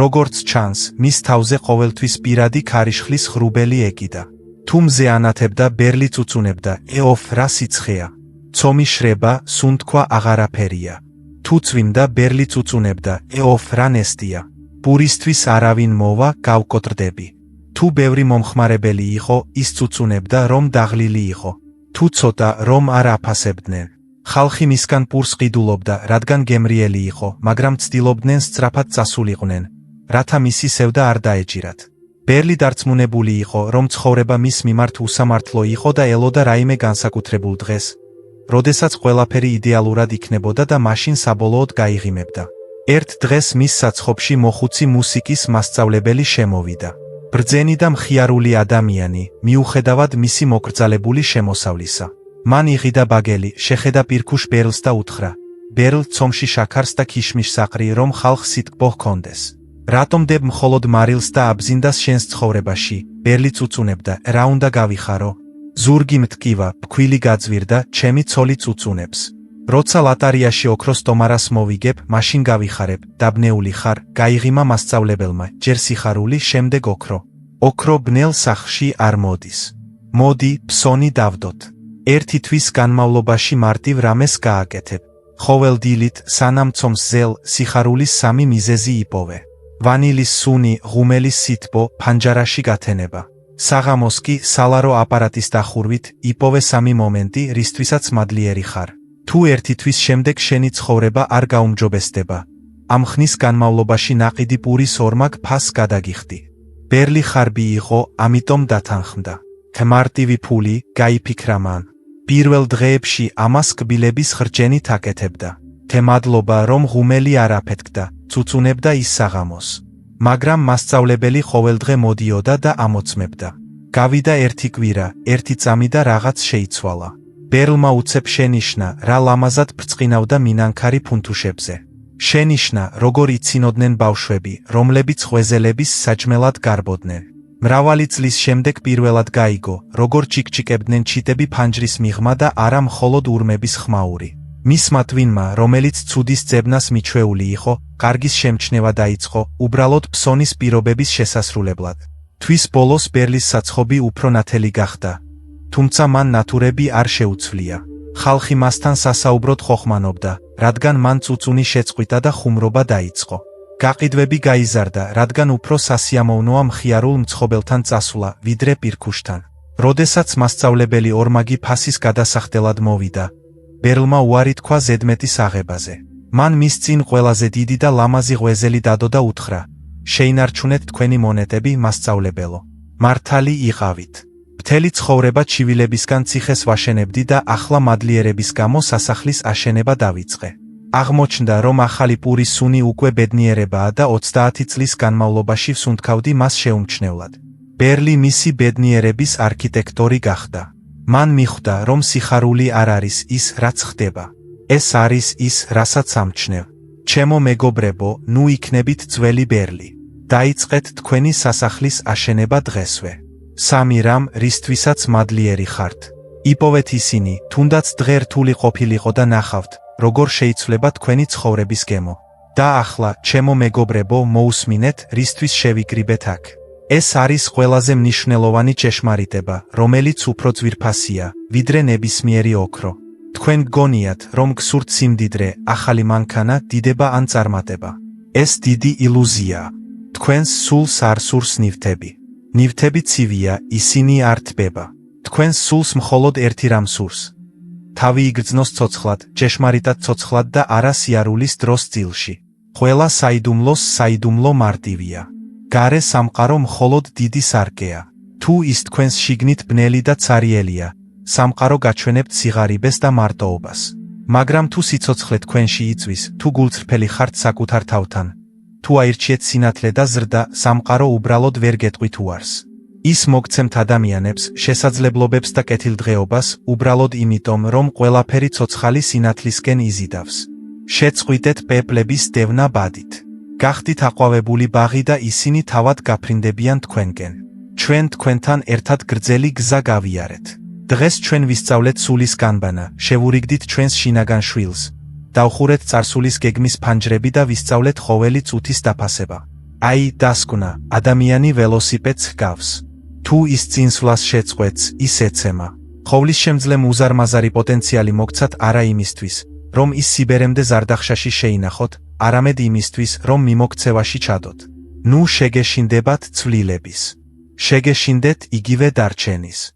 როგორც ჩანს, მის თავზე ყოველთვის პირადი ქარიშხლის ღრუბელი ეკიდა. თუ მზე ანათებდა, ბერლი წუწუნებდა, ეოფ, რა სიცხეა. ცომი შრება, სუნთქვა აღარაფერია. თუ წვიმდა, ბერლი წუწუნებდა, ეოფ, რა ნესტია. პურისთვის არავინ მოვა, გავკოტრდები. თუ ბევრი მომხმარებელი იყო, ის წუწუნებდა, რომ დაღლილი იყო. თუ ცოტა, რომ არ აფასებდნენ. ხალხი მისგან პურს ყიდულობდა, რადგან გემრიელი იყო, მაგრამ ცდილობდნენ სწრაფად წასულიყვნენ, რათა მისი სევდა არ დაეჯირათ. ბერლი დარწმუნებული იყო, რომ ცხოვრება მის მიმართ უსამართლო იყო და ელოდა რაიმე განსაკუთრებულ დღეს, როდესაც ყველაფერი იდეალურად იქნებოდა და მაშინ საბოლოოდ გაიღიმებდა. ერთ დღეს მის საცხობში მოხუცი მუსიკის მასწავლებელი შემოვიდა. ბრძენი და მხიარული ადამიანი, მიუხედავად მისი მოკრძალებული შემოსავლისა. მან იღიდა ბაგელი, შეხედა პირქუშ ბერლს და უთხრა: ბერლ, ცომში შაქარს და ქიშმიშს აყრი, რომ ხალხს სიტკბო ჰქონდეს. რატომ დებ მხოლოდ მარილს და აბზინდას შენს ცხოვრებაში? ბერლი წუწუნებდა: რა უნდა გავიხარო? ზურგი მტკივა, ფქვილი გაძვირდა, ჩემი ცოლი წუწუნებს. როცა ლატარიაში ოქროს ტომარას მოვიგებ, მაშინ გავიხარებ, დაბნეული ხარ, გაიღიმა მასწავლებელმა, ჯერ სიხარული, შემდეგ ოქრო. ოქრო ბნელ სახლში არ მოდის. მოდი, ფსონი დავდოთ. ერთი თვის განმავლობაში მარტივ რამეს გააკეთებ. ხოველ დილით, სანამ ცომს ზელ, სიხარულის სამი მიზეზი იპოვე. ვანილის სუნი, ღუმელის სითბო, ფანჯარაში გათენება. საღამოს კი სალარო აპარატის დახურვით იპოვე სამი მომენტი, რისთვისაც მადლიერი ხარ. თუ ერთი თვის შემდეგ შენი ცხოვრება არ გაუმჯობესდება, ამ ხნის განმავლობაში ნაყიდი პურის ორმაგ ფასს გადაგიხდი. ბერლი ხარბი იყო, ამიტომ დათანხმდა. მარტივი ფული, გაიფიქრა მან. პირველ დღეებში ამას კბილების ხრჯენით აკეთებდა. მადლობა, რომ ღუმელი არ აფეთქდა, წუწუნებდა ის საღამოს. მაგრამ მასწავლებელი ყოველდღე მოდიოდა და ამოწმებდა. გავიდა ერთი კვირა, ერთი წამი და რაღაც შეიცვალა. ბერლმა უცებ შენიშნა, რა ლამაზად ბრწყინავდა მინანქარი ფუნთუშებზე. შენიშნა, როგორ იცინოდნენ ბავშვები, რომლებიც ღვეზელების საჭმელად გარბოდნენ. მრავალი წლის შემდეგ პირველად გაიგო, როგორ ჩიკჩიკებდნენ ჩიტები ფანჯრის მიღმა და არა მხოლოდ ურმების ხმაური. მისმა twinმა, რომელიც ცუდის ძებნას მიჩვეული იყო, კარგის შემჩნევა დაიწყო, უბრალოდ ფსონის პირობების შესასრულებლად. თვის ბოლოს ბერლის საცხობი უფრო ნათელი გახდა. თუმცა მან ნათურები არ შეუცვლია. ხალხი მასთან სასაუბროდ ხოხმანობდა, რადგან მან წუწუნი შეწყვიტა და ხუმრობა დაიწყო. გაყიდვები გაიზარდა, რადგან უფრო სასიამოვნოა მხიარულ მცხოველთან წასვლა, ვიდრე პირქუშთან. როდესაც მასწავლებელი ორმაგი ფასის გადასახდელად მოვიდა, ბერლმა უარი თქვა ზედმეტის აღებაზე. მან მის წინ ყველაზე დიდი და ლამაზი ღვეზელი დადო და უთხრა: შეინარჩუნეთ თქვენი მონეტები, მასწავლებელო. მართალი იყავით. მთელი ცხოვრება ჩივილებისგან ციხეს ვაშენებდი და ახლა მადლიერების გამო სასახლის აშენება დავიწყე. აღმოჩნდა, რომ ახალი პურის სუნი უკვე ბედნიერებაა და 30 წლის განმავლობაში ვსუნთქავდი მას შეუმჩნევლად. ბერლი მისი ბედნიერების არქიტექტორი გახდა. მან მიხვდა, რომ სიხარული არ არის ის, რაც ხდება. ეს არის ის, რასაც ამჩნევ. ჩემო მეგობრებო, ნუ იქნებით ძველი ბერლი. დაიწყეთ თქვენი სასახლის აშენება დღესვე. სამი რამ, რისთვისაც მადლიერი ხართ. იპოვეთ ისინი, თუნდაც დღე რთული ყოფილიყო და ნახავთ, როგორ შეიცვლება თქვენი ცხოვრების გემო. და ახლა, ჩემო მეგობრებო, მოусმინეთ, რისთვის შევიკრიბეთ აქ. ეს არის ყველაზე მნიშვნელოვანი ჭეშმარიტება, რომელიც უფრო ძვირფასია, ვიდრე ნებისმიერი ოქრო. თქვენ გგონიათ, რომ გსურთ სიმდიდრე, ახალი მანქანა, დიდება ან წარმატება. ეს დიდი ილუზიაა. თქვენს სულს არ სურს ნივთები. ნივთები ცივია, ისინი არ თბება. თქვენს სულს მხოლოდ ერთი რამ სურს. თავი იგრძნოს ცოცხლად, ჭეშმარიტად ცოცხლად და არა სიარულის დროს წილში. ყველა საიდუმლო მარტივია. გარე სამყარო მხოლოდ დიდი სარკეა. თუ ის თქვენს შიგნით ბნელი და ცარიელია, სამყარო გაჩვენებთ სიღარიბეს და მარტოობას. მაგრამ თუ სიცოცხლე თქვენში იწვის, თუ გულწრფელი ხართ საკუთარ თავთან, თუ აირჩიეთ სინათლე და ზრდა, სამყარო უბრალოდ ვერ გეტყვით უარს. ის მოგცემთ ადამიანებს, შესაძლებლობებს და კეთილდღეობას, უბრალოდ იმიტომ, რომ ყველაფერი ცოცხალი სინათლისკენ იზიდავს. შეწყვიტეთ პეპლების დევნა ბადით. გახდით აყვავებული ბაღი და ისინი თავად გაფრინდებიან თქვენკენ. ჩვენ თქვენთან ერთად გრძელი გზა გავიარეთ. დღეს ჩვენ ვისწავლეთ სულის განბანა, შევურიგდით ჩვენს შინაგან შვილს. დავხურეთ წარსულის გეგმის ფანჯრები და ვისწავლეთ ყოველი წუთის დაფასება. აი, დასკვნა, ადამიანი ველოსიპედს ჰგავს. თუ ის წინსვლას შეწყვეტს, ის ეცემა. ხოვლისშემძლე უზარმაზარი პოტენციალი მოგცათ არა იმისთვის, რომ ის სიბერემდე ზარდახშაში შეინახოთ, არამედ იმისთვის, რომ მიმოქცევაში ჩადოთ. ნუ შეგეშინდებათ ცვლილების. შეგეშინდეთ იგივე დარჩენის.